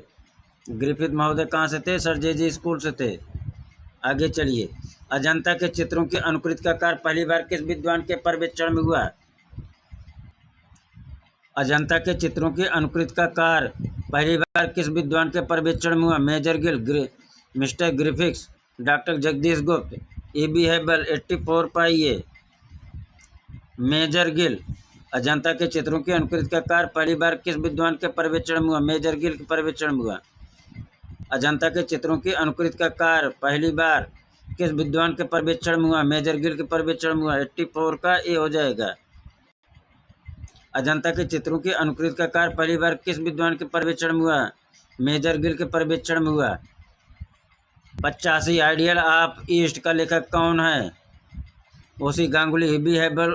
ग्रिफिथ महोदय कहाँ से थे? सर जेजे स्कूल से थे। आगे चलिए। अजंता के चित्रों की अनुकृति का कार्य पहली बार किस विद्वान के पर्यवेक्षण में हुआ? अजंता के चित्रों की अनुकृति का कार्य पहली बार किस विद्वान के पर्यवेक्षण में हुआ? Major Gill, mister Griffiths, doctor Jagdish Gupta, E.B. हेबल। 84 पाइए, मेजर गिल। अजंता के चित्रों की अनुकृति का कार्य पहली बार किस विद्वान के पर्यवेक्षण में हुआ? मेजर गिल के पर्यवेक्षण में हुआ। अजंता के चित्रों की अनुकृति का कार्य पहली बार किस विद्वान के पर्यवेक्षण में हुआ? मेजर गिल के पर्यवेक्षण में हुआ। 84 का ए हो जाएगा। अजंता के चित्रों की अनुकृति का कार्य पहली बार किस विद्वान के पर्यवेक्षण में हुआ? मेजर गिल के पर्यवेक्षण में हुआ। 85 आइडियल ऑफ ईस्ट का लेखक कौन है? ओसी गांगुली, E.B. हेबल,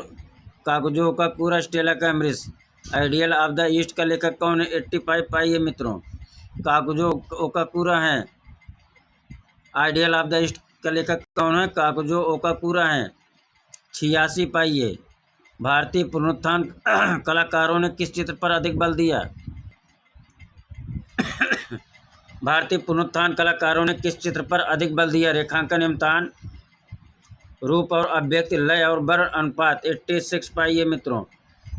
कागजो का पूरा, Stella Cambridge. Ideal of the east का लेखक कौन है? 85 पाइए मित्रों, कागजो का पूरा है। आइडियल ऑफ द ईस्ट का लेखक कौन है? कागजो ओका पूरा है। 86 पाइए। भारतीय पुनरुत्थान कलाकारों ने किस चित्र पर अधिक बल दिया? भारतीय पुनरुत्थान कलाकारों ने किस चित्र पर अधिक बल दिया? रेखांकन एवं तान, रूप और अभिव्यक्ति, लय और वर्ण अनुपात। 86 पाइए मित्रों,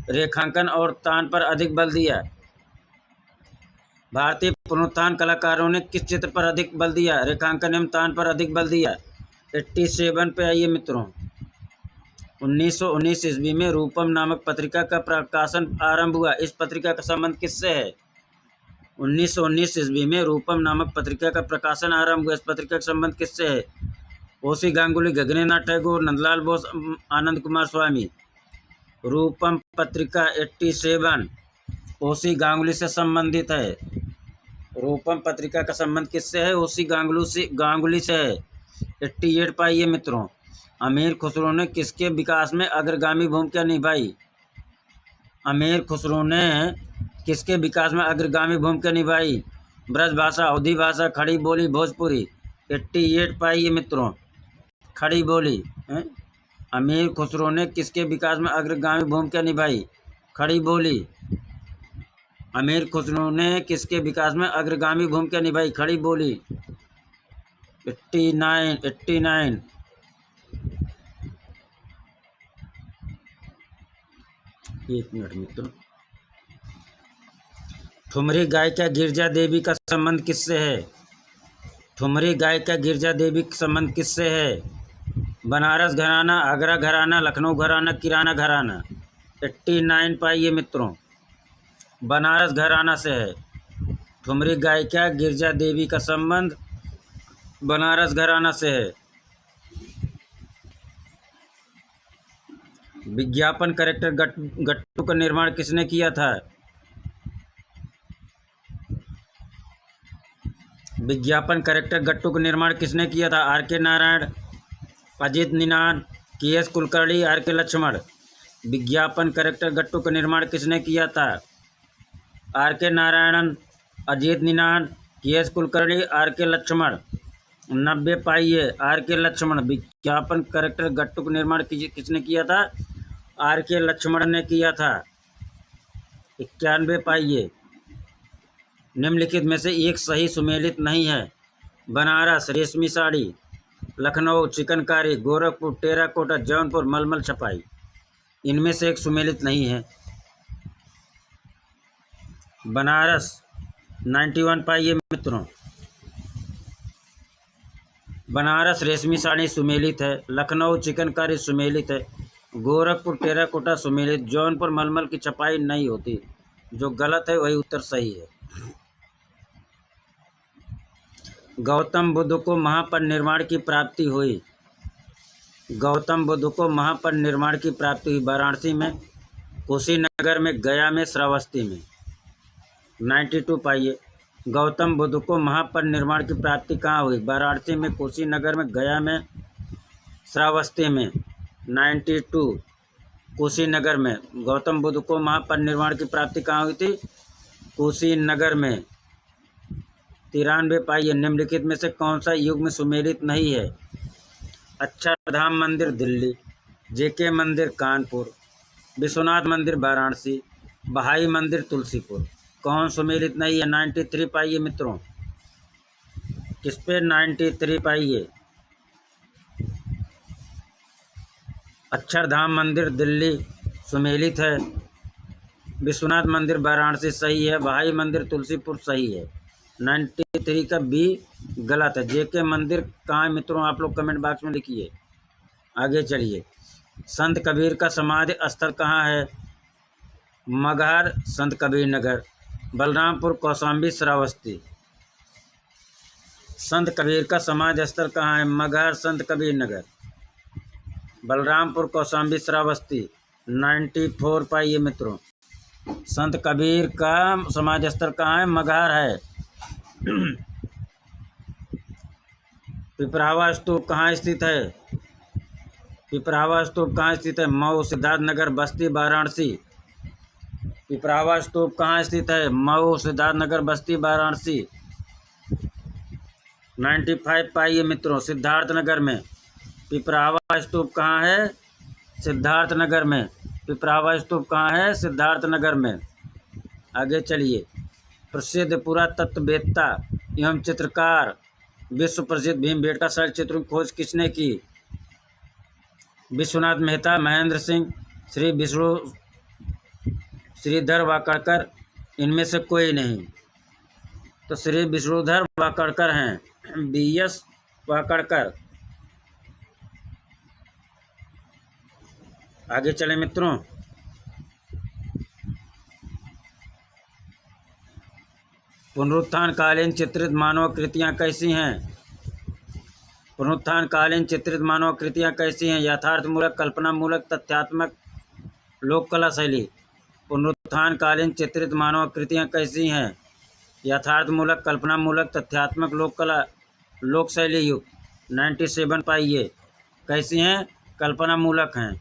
रेखांकन और तान पर अधिक बल दिया। भारतीय पुनरुत्थान कलाकारों ने किस चित्र पर अधिक बल दिया? रेखांकन एवं तान पर अधिक बल दिया। 87 पे आइए मित्रों। 1919 ईस्वी में रूपम नामक पत्रिका का प्रकाशन आरंभ हुआ। इस पत्रिका का संबंध किससे है? 1919 ईस्वी में रूपम नामक पत्रिका का प्रकाशन आरंभ हुआ। इस पत्रिका का संबंध किससे है? ओसी गांगुली, गगनेन्द्रनाथ टैगोर, नंदलाल बोस, आनंद कुमार स्वामी। रूपम पत्रिका 87 ओसी गांगुली से संबंधित है। रूपम पत्रिका का संबंध किससे है? ओसी गांगुली से है। 88 पाइए मित्रों। अमीर खुसरो ने किसके विकास में अग्रगामी भूमिका निभाई? अमीर खुसरो ने किसके विकास में अग्रगामी भूमिका निभाई? ब्रज भाषा, अवधी भाषा, खड़ी बोली, भोजपुरी। 88 पाइए मित्रों। खड़ी बोली है? अमीर खुसरो ने किसके विकास में अग्रगामी भूमिका निभाई? खड़ी बोली। अमीर खुसरो ने किसके विकास में अग्रगामी भूमिका निभाई? खड़ी बोली। 89 एक मिनट मित्रों। ठुमरी गायिका गिरजा देवी का संबंध किससे है? ठुमरी गायिका गिरजा देवी का संबंध किससे है? बनारस घराना, आगरा घराना, लखनऊ घराना, किराना घराना। 89 पाइए मित्रों। बनारस घराना से है। ठुमरी गायिका गिरजा देवी का संबंध बनारस घराना से है। विज्ञापन कैरेक्टर गट्टू का निर्माण किसने किया था? विज्ञापन कैरेक्टर गट्टू का निर्माण किसने किया था? आर के नारायण, अजीत निनाद, के एस कुलकर्णी, आर के लक्ष्मण। विज्ञापन कैरेक्टर गट्टू का निर्माण किसने किया था? आर के नारायणन, अजीत निनाद, के एस कुलकर्णी, आर के लक्ष्मण। 90 पाइए। आर के लक्ष्मण। विज्ञापन कैरेक्टर गट्टू का निर्माण किसने किया था? आर के लक्ष्मण ने किया था। 91 पाइए। निम्नलिखित में से एक सही सुमेलित नहीं है। बनारस रेशमी साड़ी, लखनऊ चिकनकारी, गोरखपुर टेराकोटा, जौनपुर मलमल छपाई। इनमें से एक सुमेलित नहीं है। बनारस 91 पाइए मित्रों। बनारस रेशमी साड़ी सुमेलित है। लखनऊ चिकनकारी सुमेलित है। गोरखपुर टेराकोटा सुमेलित। जौनपुर मलमल की छपाई नहीं होती। जो गलत है वही उत्तर सही है। गौतम बुद्ध को महापरिनिर्वाण की प्राप्ति हुई। गौतम बुद्ध को महापरिनिर्वाण की प्राप्ति हुई वाराणसी में, कुशीनगर में, गया में, श्रावस्ती में। 92 पाइए। गौतम बुद्ध को महापरिनिर्वाण की प्राप्ति कहाँ हुई? वाराणसी में, कुशीनगर में, गया में, श्रावस्ती में। 92 कुशीनगर में। गौतम बुद्ध को महापरिनिर्वाण की प्राप्ति कहाँ हुई थी? कुशीनगर में। 93 पाइए। निम्नलिखित में से कौन सा युग में सुमेलित नहीं है? अक्षरधाम मंदिर दिल्ली, जेके मंदिर कानपुर, विश्वनाथ मंदिर वाराणसी, बहाई मंदिर तुलसीपुर। कौन सुमेलित नहीं है? 93 पाइए मित्रों। किस पे? 93 पाइए। अक्षरधाम मंदिर दिल्ली सुमेलित है। विश्वनाथ मंदिर वाराणसी सही है। बहाई मंदिर तुलसीपुर सही है। 93 का बी गलत है। जेके मंदिर कहाँ है मित्रों? आप लोग कमेंट बॉक्स में लिखिए। आगे चलिए। संत कबीर का समाधि स्थल कहाँ है? मगहर, संत कबीर नगर, बलरामपुर, कौशाम्बी, श्रावस्ती। संत कबीर का समाधि स्थल कहाँ है? मगहर, संत कबीर नगर, बलरामपुर, कौशाम्बी, श्रावस्ती। 94 पाइए मित्रों। संत कबीर का समाधि स्थल कहाँ है? मगहर है। पिपरावा स्तूप कहाँ स्थित है? पिपरावा स्तूप कहाँ स्थित है? मऊ, सिद्धार्थनगर, बस्ती, वाराणसी। पिपरावा स्तूप कहाँ स्थित है? मऊ, सिद्धार्थनगर, बस्ती, वाराणसी। 95 पाइए मित्रों। सिद्धार्थनगर में। पिपरावा स्तूप कहाँ है? सिद्धार्थनगर में। पिपरावा स्तूप कहाँ है? सिद्धार्थनगर में। आगे चलिए। प्रसिद्ध पुरातत्ववेत्ता एवं चित्रकार, विश्व प्रसिद्ध भीमबेटका शैल चित्रों की खोज किसने की? विश्वनाथ मेहता, महेंद्र सिंह, श्री विष्णु, श्रीधर वाकड़कर। इनमें से कोई नहीं। तो श्री विष्णुधर वाकड़कर हैं। BS वाकड़कर। आगे चले मित्रों। पुनरुत्थान कालीन चित्रित मानव कृतियाँ कैसी हैं? पुनरुत्थान कालीन चित्रित मानव कृतियाँ कैसी हैं? यथार्थमूलक, कल्पनामूलक, तथ्यात्मक, लोक कला शैली। पुनरुत्थान कालीन चित्रित मानव कृतियाँ कैसी हैं? यथार्थमूलक, कल्पनामूलक, तथ्यात्मक, लोक शैली युक्त। 97 पाइए। कैसी हैं? कल्पनामूलक हैं।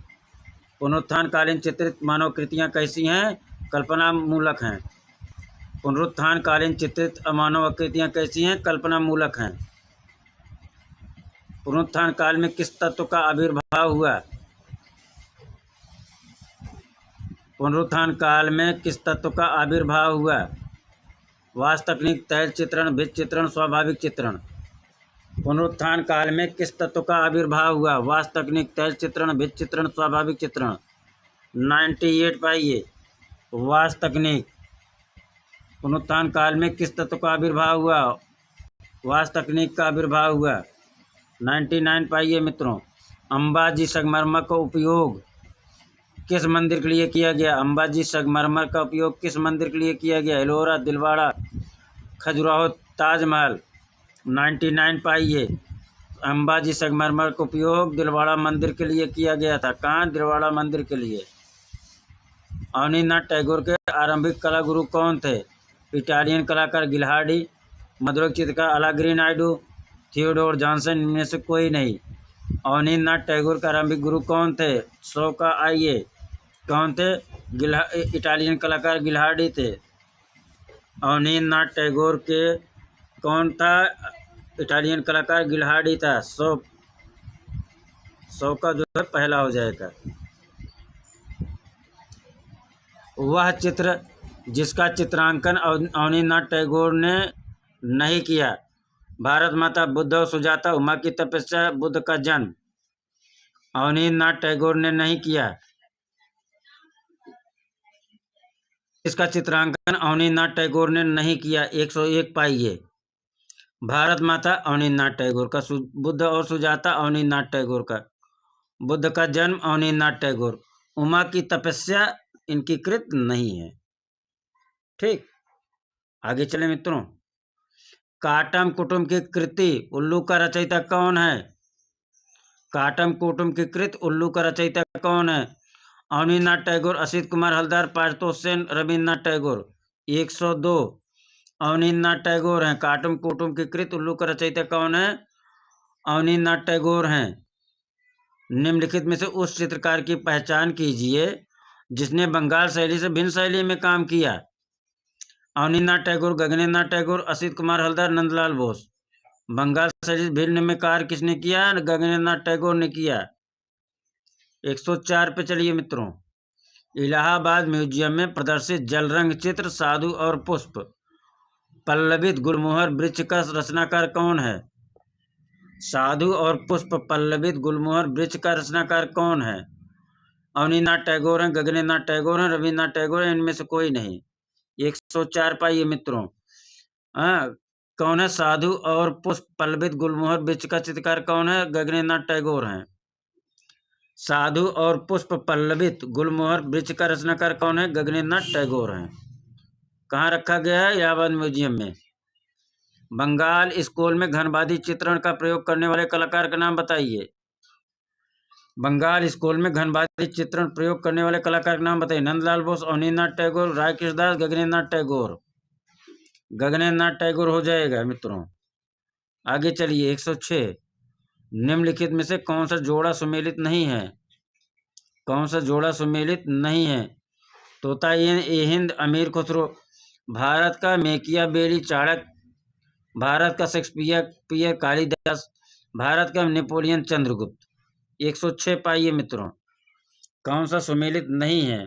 पुनरुत्थान कालीन चित्रित मानव कृतियाँ कैसी हैं? कल्पनामूलक हैं। पुनरुत्थान कालीन चित्रित मानव कृतियाँ कैसी हैं? कल्पनामूलक हैं। पुनरुत्थान काल में किस तत्व का आविर्भाव हुआ? पुनरुत्थान काल में किस तत्व का आविर्भाव हुआ? वास्तव तकनीक, तैल चित्रण, भित्ति चित्रण, स्वाभाविक चित्रण। पुनरुत्थान काल में किस तत्व का आविर्भाव हुआ? वास्तव तकनीक, तैल चित्रण, भित्ति चित्रण, स्वाभाविक चित्रण। 98 पाइए। वास्तव तकनीक। पुनरुत्थान काल में किस तत्व का आविर्भाव हुआ? वास्तव तकनीक का आविर्भाव हुआ। 99 पाइए मित्रों। अंबाजी संगमरमर का उपयोग किस मंदिर के लिए किया गया? अंबाजी संगमरमर का उपयोग किस मंदिर के लिए किया गया? एलोरा, दिलवाड़ा, खजुराहो, ताजमहल। 99 पाइए। अंबाजी संगमरमर का उपयोग दिलवाड़ा मंदिर के लिए किया गया था। कहाँ? दिलवाड़ा मंदिर के लिए। अवनींद्रनाथ टैगोर के आरंभिक कला गुरु कौन थे? इटालियन कलाकार गिल्हार्डी, मधुरक चित्रकार अलागिरी नायडू, थियोडोर जॉनसन। इनमें से कोई नहीं। अवनींद्रनाथ टैगोर के आरंभिक गुरु कौन थे? 100 का आइए। कौन थे? इटालियन कलाकार गिल्हार्डी थे। अवनींद्रनाथ टैगोर के कौन था? इटालियन कलाकार गिल्हार्डी था। 100 का जो है पहला हो जाएगा। वह चित्र जिसका चित्रांकन अवनींद्रनाथ टैगोर ने नहीं किया। भारत माता, बुद्ध और सुजाता, उमा की तपस्या, बुद्ध का जन्म। अवनींद्रनाथ टैगोर ने नहीं किया। इसका चित्रांकन अवनींद्रनाथ टैगोर ने नहीं किया। 101 पाइए। भारत माता अवनींद्रनाथ टैगोर का, बुद्ध और सुजाता अवनींद्रनाथ टैगोर का, बुद्ध का जन्म अवनींद्रनाथ टैगोर, उमा की तपस्या इनकी कृत नहीं है। ठीक, आगे चले मित्रों। काटम कुटुम की कृति उल्लू का रचयिता कौन है? काटम कुटुम की कृत उल्लू का रचयिता कौन है? अवनींद्रनाथ टैगोर, असित कुमार हलदर, पाशुतोष सेन, रविन्द्रनाथ टैगोर। 102 अवनींद्रनाथ टैगोर हैं। काटम कुटुम की कृत उल्लू का रचयिता कौन है? अवनींद्रनाथ टैगोर हैं। निम्नलिखित में से उस चित्रकार की पहचान कीजिए जिसने बंगाल शैली से भिन्न शैली में काम किया। अवनींद्रनाथ टैगोर, गगनेन्द्रनाथ टैगोर, असित कुमार हलदर, नंदलाल बोस। बंगाल शैली से भिन्न में कार्य किसने किया? गगनेन्द्रनाथ टैगोर ने किया। 104 पे चलिए मित्रों। इलाहाबाद म्यूजियम में प्रदर्शित जलरंग चित्र साधु और पुष्प पल्लवित गुलमोहर वृक्ष का रचनाकार कौन है? साधु और पुष्प पल्लवित गुलमोहर वृक्ष का रचनाकार कौन है? अवनींद्रनाथ टैगोर हैं, गगनेन्द्रनाथ टैगोर हैं, रविन्द्रनाथ टैगोर हैं। इनमें से कोई नहीं। 104 पाइए मित्रों। कौन है साधु और पुष्प पल्लवित गुलमोहर वृक्ष का चित्रकार? कौन है? गगनेन्द्रनाथ टैगोर हैं। साधु और पुष्प पल्लवित गुलमोहर वृक्ष का रचनाकार कौन है? गगनेन्द्रनाथ टैगोर हैं। कहाँ रखा गया है? इलाहाबाद म्यूजियम में। बंगाल स्कूल में घनवादी चित्रण का प्रयोग करने वाले कलाकार का नाम बताइए। बंगाल स्कूल में घनवादी चित्रण प्रयोग करने वाले कलाकार का नाम बताइए। नंदलाल बोस, अवनींद्रनाथ टैगोर, राय कृष्णदास, गगनेन्द्रनाथ टैगोर। गगनेन्द्रनाथ टैगोर हो जाएगा मित्रों। आगे चलिए। 106 निम्नलिखित में से कौन सा जोड़ा सुमेलित नहीं है? कौन सा जोड़ा सुमेलित नहीं है? तोता ए हिंद, अमीर खुसरो, भारत का मेकियावेली चाणक्य, भारत का शेक्सपियर कालिदास, भारत का नेपोलियन चंद्रगुप्त। 106 पाइए मित्रों। कौन सा सुमेलित नहीं है?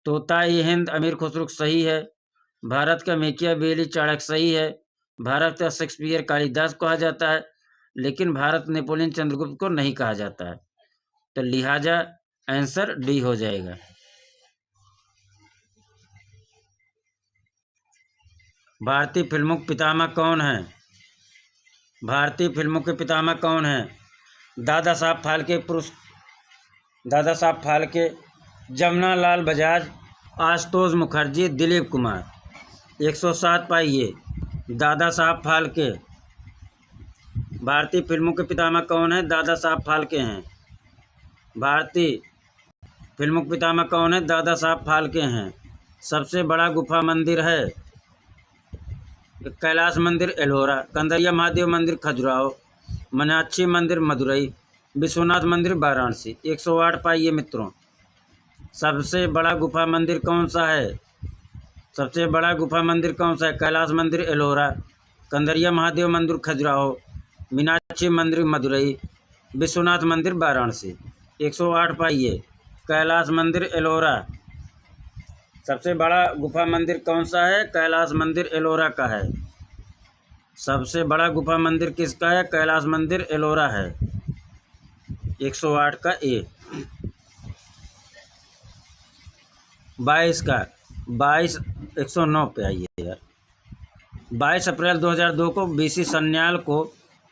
तोता ए हिंद, अमीर खुसरो सही है। भारत का मेकियावेली चाणक्य सही है। भारत का शेक्सपियर कालिदास कहा जाता है, लेकिन भारत नेपोलियन चंद्रगुप्त को नहीं कहा जाता है। तो लिहाजा आंसर डी हो जाएगा। भारतीय फिल्मों के पितामह कौन है? भारतीय फिल्मों के पितामह कौन है? दादा साहब फाल्के दादा साहब फाल्के, जमुना लाल बजाज, आशुतोष मुखर्जी, दिलीप कुमार। 107 पाइए। दादा साहब फाल्के। भारतीय फिल्मों के पितामह कौन है? दादा साहब फाल्के हैं। भारतीय फिल्मों के पितामह कौन है? दादा साहब फाल्के हैं। सबसे बड़ा गुफा मंदिर है कैलाश मंदिर एलोरा, कंदरिया महादेव मंदिर खजुराहो, मीनाक्षी मंदिर मदुरई, विश्वनाथ मंदिर वाराणसी। 108 पाइए मित्रों। सबसे बड़ा गुफा मंदिर कौन सा है? सबसे बड़ा गुफा मंदिर कौन सा है? कैलाश मंदिर एलोरा, कंदरिया महादेव मंदिर खजुराहो, मीनाक्षी मंदिर मदुरई, विश्वनाथ मंदिर वाराणसी। 108 पाइए। कैलाश मंदिर एलोरा। सबसे बड़ा गुफा मंदिर कौन सा है? कैलाश मंदिर एलोरा का है। सबसे बड़ा गुफा मंदिर किसका है? कैलाश मंदिर एलोरा है। 108 का ए। 22 का 22 109 पे आइए यार। 22 अप्रैल 2002 को बीसी सन्याल को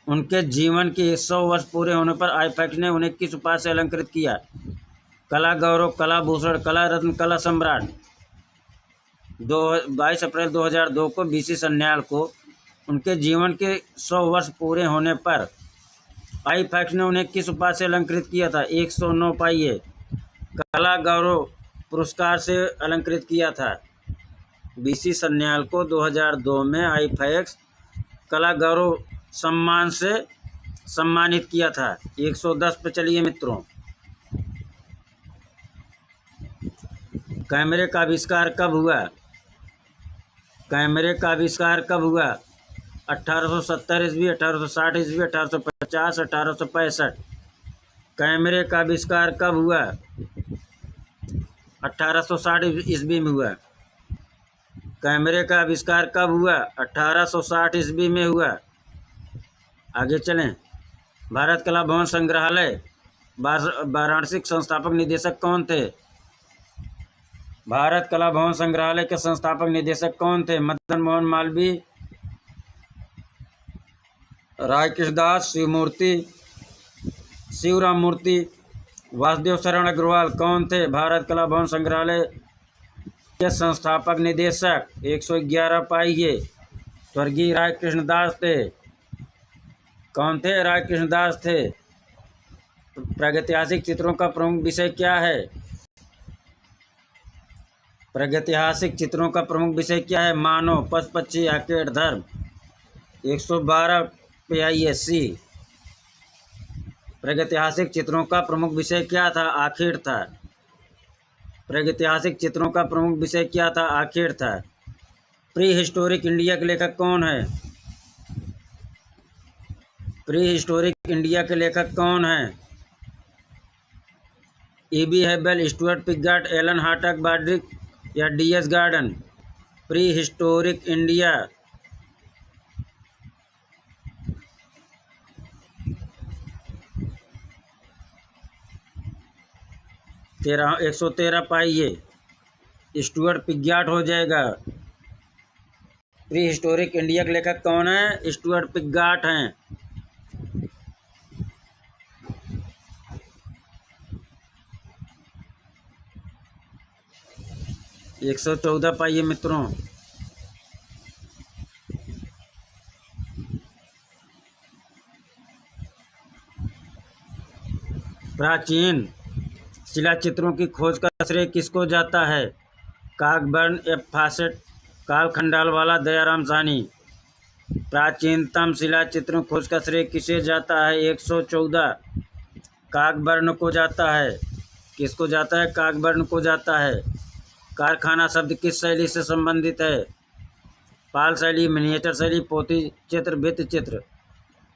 उनके जीवन के 100 वर्ष पूरे होने पर आईपैक ने उन्हें किस उपाधि से अलंकृत किया? कला गौरव, कला भूषण, कला रत्न, कला सम्राट। 22 अप्रैल 2002 को बीसी सन्याल को उनके जीवन के 100 वर्ष पूरे होने पर आईपैक ने उन्हें किस उपाधि से अलंकृत किया था? 109 पाइए। कला गौरव पुरस्कार से अलंकृत किया था। बीसी सन्याल को 2002 में आईपैक्स कला गौरव सम्मान से सम्मानित किया था। 110 पे चलिए मित्रों। कैमरे का आविष्कार कब हुआ? कैमरे का आविष्कार कब हुआ? 1870 ईस्वी, 1860 ईस्वी, 1850, 1865। कैमरे का आविष्कार कब हुआ? 1860 ईस्वी में हुआ। कैमरे का आविष्कार कब हुआ? 1860 ईस्वी में हुआ। आगे चलें। भारत कला भवन संग्रहालय वाराणसी के संस्थापक निदेशक कौन थे? भारत कला भवन संग्रहालय के संस्थापक निदेशक कौन थे? मदन मोहन मालवीय, राय कृष्णदास, शिवराम मूर्ति, वासुदेव शरण अग्रवाल कौन थे भारत कला भवन संग्रहालय के संस्थापक निदेशक? 111 पाइए। स्वर्गीय राय कृष्णदास थे। कौन थे? राय कृष्णदास थे। प्रागैतिहासिक चित्रों का प्रमुख विषय क्या है? प्रागैतिहासिक चित्रों का प्रमुख विषय क्या है? मानव, पशु पक्षी, आखेट, धर्म। 112 पे आइए सी। प्रागैतिहासिक चित्रों का प्रमुख विषय क्या था? आखेट था। प्रागैतिहासिक चित्रों का प्रमुख विषय क्या था? आखेट था। प्री हिस्टोरिक इंडिया के लेखक कौन है? प्री हिस्टोरिक इंडिया के लेखक कौन हैं? E.B. हेबल, स्टुअर्ट पिगॉट, एलन हार्टग बार्ड्रिक या D.S. Garden. Pre historic India. तेरह 113 पाइए। स्टुअर्ट पिगॉट हो जाएगा। प्री हिस्टोरिक इंडिया के लेखक कौन है? स्टुअर्ट पिगॉट हैं। 114 पाइए मित्रों। प्राचीन शिला चित्रों की खोज का श्रेय किसको जाता है? काकबर्न, एफ फासेट, काल खंडालवाला, दयाराम साहनी। प्राचीनतम शिला चित्रों की खोज का श्रेय किसे जाता है? 114 काकबर्न को जाता है। किसको जाता है? काकबर्न को जाता है। कारखाना शब्द किस शैली से संबंधित है? पाल शैली, मिनिएचर शैली, पोथी चित्र, भित्ति चित्र।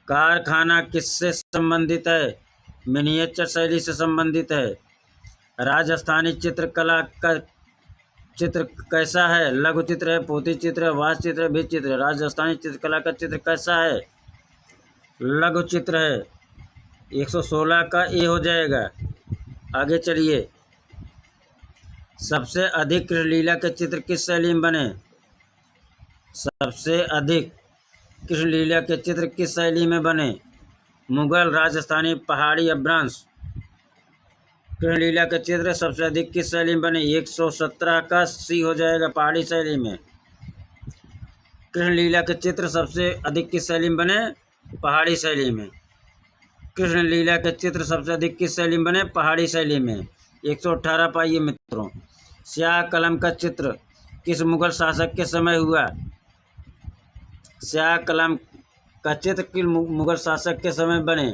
कारखाना किससे संबंधित है? मिनिएचर शैली से संबंधित है। राजस्थानी चित्रकला का चित्र कैसा है? लघु चित्र है, पोथी चित्र है, वास चित्र है, भित्ति चित्र है। राजस्थानी चित्रकला का चित्र कैसा है? लघु चित्र है। 116 का ए हो जाएगा। आगे चलिए। सबसे अधिक कृष्णलीला के चित्र किस शैली में बने? सबसे अधिक कृष्णलीला के चित्र किस शैली में बने? मुगल, राजस्थानी, पहाड़ी, अपभ्रंश। कृष्ण लीला के चित्र सबसे अधिक किस शैली में बने? 117 का सी हो जाएगा, पहाड़ी शैली में। कृष्ण लीला के चित्र सबसे अधिक किस शैली में बने? पहाड़ी शैली में। कृष्ण लीला के चित्र सबसे अधिक किस शैली में बने? पहाड़ी शैली में। 118 पाइए मित्रों। स्याह कलम का चित्र किस मुगल शासक के समय हुआ? स्याह कलम का चित्र किस मुगल शासक के समय बने?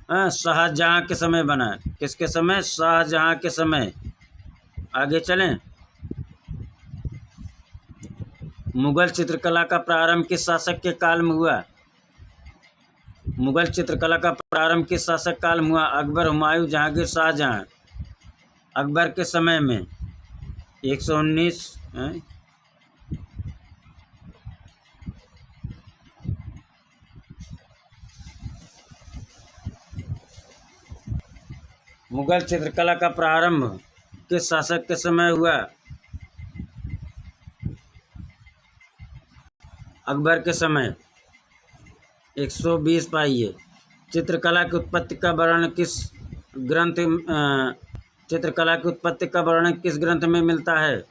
शाहजहां के समय बना। किसके समय? शाहजहां के समय। आगे चलें। मुगल चित्रकला का प्रारंभ किस शासक के काल में हुआ? मुगल चित्रकला का प्रारंभ किस शासक काल में हुआ? अकबर, हुमायूं, जहांगीर, शाहजहां। अकबर के समय में। 119। मुगल चित्रकला का प्रारंभ किस शासक के समय हुआ? अकबर के समय। 120 पाइए। चित्रकला की उत्पत्ति का वर्णन किस ग्रंथ चित्रकला की उत्पत्ति का वर्णन किस ग्रंथ में मिलता है?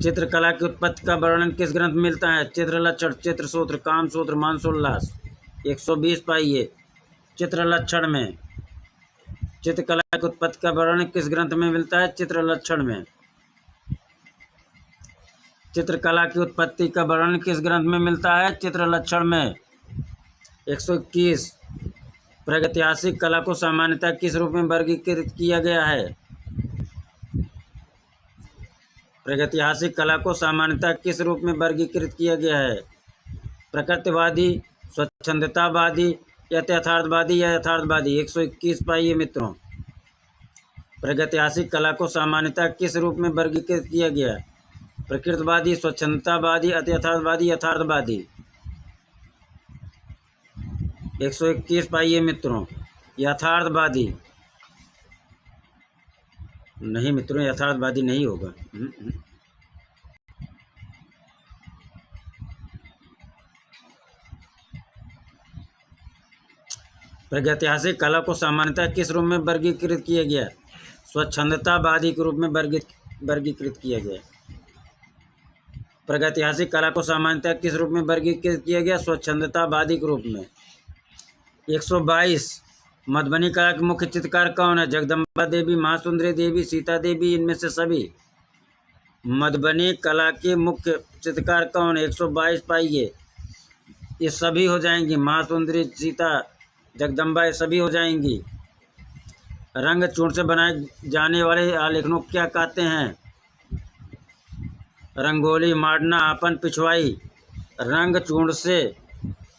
चित्रकला की उत्पत्ति का वर्णन किस ग्रंथ में मिलता है? चित्रलक्षण, चित्रसूत्र, कामसूत्र, मानसोल्लास। 120 पाइए। चित्रलक्षण में। चित्रकला की उत्पत्ति का वर्णन किस ग्रंथ में मिलता है? चित्रलक्षण में। चित्रकला की उत्पत्ति का वर्णन किस ग्रंथ में मिलता है? चित्रलक्षण में। 121। प्रागैतिहासिक कला को सामान्यतः किस रूप में वर्गीकृत किया गया है? प्रागैतिहासिक कला को सामान्यतः किस रूप में वर्गीकृत किया गया है? प्रकृतिवादी, स्वच्छंदतावादी, यथार्थवादी या यथार्थवादी। 121 पाइए मित्रों। प्रागैतिहासिक कला को सामान्यतः किस रूप में वर्गीकृत किया गया? प्रकृतिवादी, स्वच्छंदतावादी, यथार्थवादी, यथार्थवादी। 121 पाइए मित्रों। यथार्थवादी। नहीं मित्रों, यथार्थवादी नहीं होगा। प्रागैतिहासिक कला को सामान्यतः किस रूप में वर्गीकृत किया गया? स्वच्छंदतावादी के रूप में वर्गीकृत किया गया। प्रागैतिहासिक कला को सामान्यतः किस रूप में वर्गीकृत किया गया? स्वच्छंदतावादी के रूप में। 122। मधुबनी कला के मुख्य चित्रकार कौन है? जगदम्बा देवी, महासुंदरी देवी, सीता देवी, इनमें से सभी। मधुबनी कला के मुख्य चित्रकार कौन है? 122 पाइए। ये सभी हो जाएंगी। महासुंदरी, सीता, जगदम्बा, ये सभी हो जाएंगी। रंग चूर्ण से बनाए जाने वाले आलेखनों को क्या कहते हैं? रंगोली, मांडना, आपन, पिछवाई। रंग चूर्ण से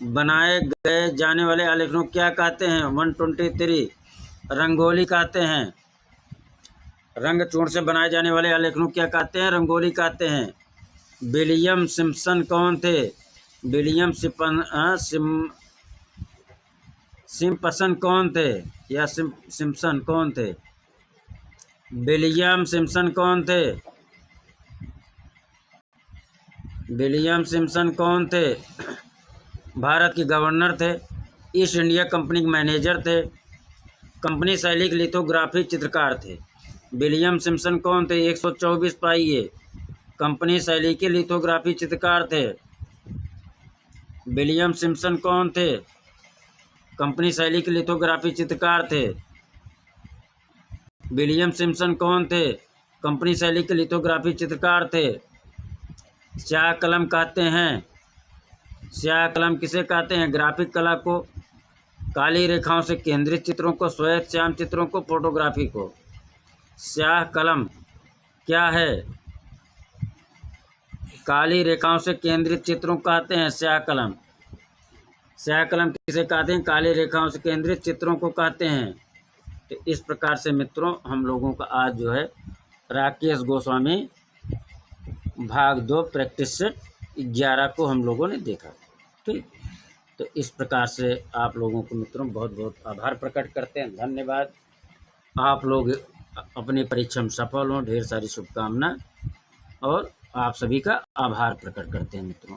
बनाए गए जाने वाले आलेखनों को क्या कहते हैं? 123 रंगोली कहते हैं। रंग चूर्ण से बनाए जाने वाले आलेखनों को क्या कहते हैं? रंगोली कहते हैं। विलियम सिम्पसन कौन थे? विलियम सिम्पसन कौन थे या सिम्पसन कौन थे? विलियम सिम्पसन कौन थे? विलियम सिम्पसन कौन थे? भारत के गवर्नर थे। ईस्ट इंडिया कंपनी के मैनेजर थे। कंपनी शैली के लिथोग्राफी चित्रकार थे। विलियम सिम्पसन कौन थे? 124 पाइए। कंपनी शैली के लिथोग्राफी चित्रकार थे। विलियम सिम्पसन कौन थे? कंपनी शैली के लिथोग्राफी चित्रकार थे। विलियम सिम्पसन कौन थे? कंपनी शैली के लिथोग्राफी चित्रकार थे। स्याह कलम कहते हैं। स्याह कलम किसे कहते हैं? ग्राफिक कला को, काली रेखाओं से केंद्रित चित्रों को, श्वेत श्याम चित्रों को, फोटोग्राफी को। स्याह कलम क्या है? काली रेखाओं से केंद्रित चित्रों को कहते हैं स्याह कलम। स्याह कलम किसे कहते हैं? काली रेखाओं से केंद्रित चित्रों को कहते हैं। तो इस प्रकार से मित्रों हम लोगों का आज जो है राकेश गोस्वामी भाग 2 प्रैक्टिस सेट 11 को हम लोगों ने देखा। ठीक, तो इस प्रकार से आप लोगों को मित्रों बहुत बहुत आभार प्रकट करते हैं। धन्यवाद। आप लोग अपनी परीक्षा में सफल हों, ढेर सारी शुभकामना और आप सभी का आभार प्रकट करते हैं मित्रों।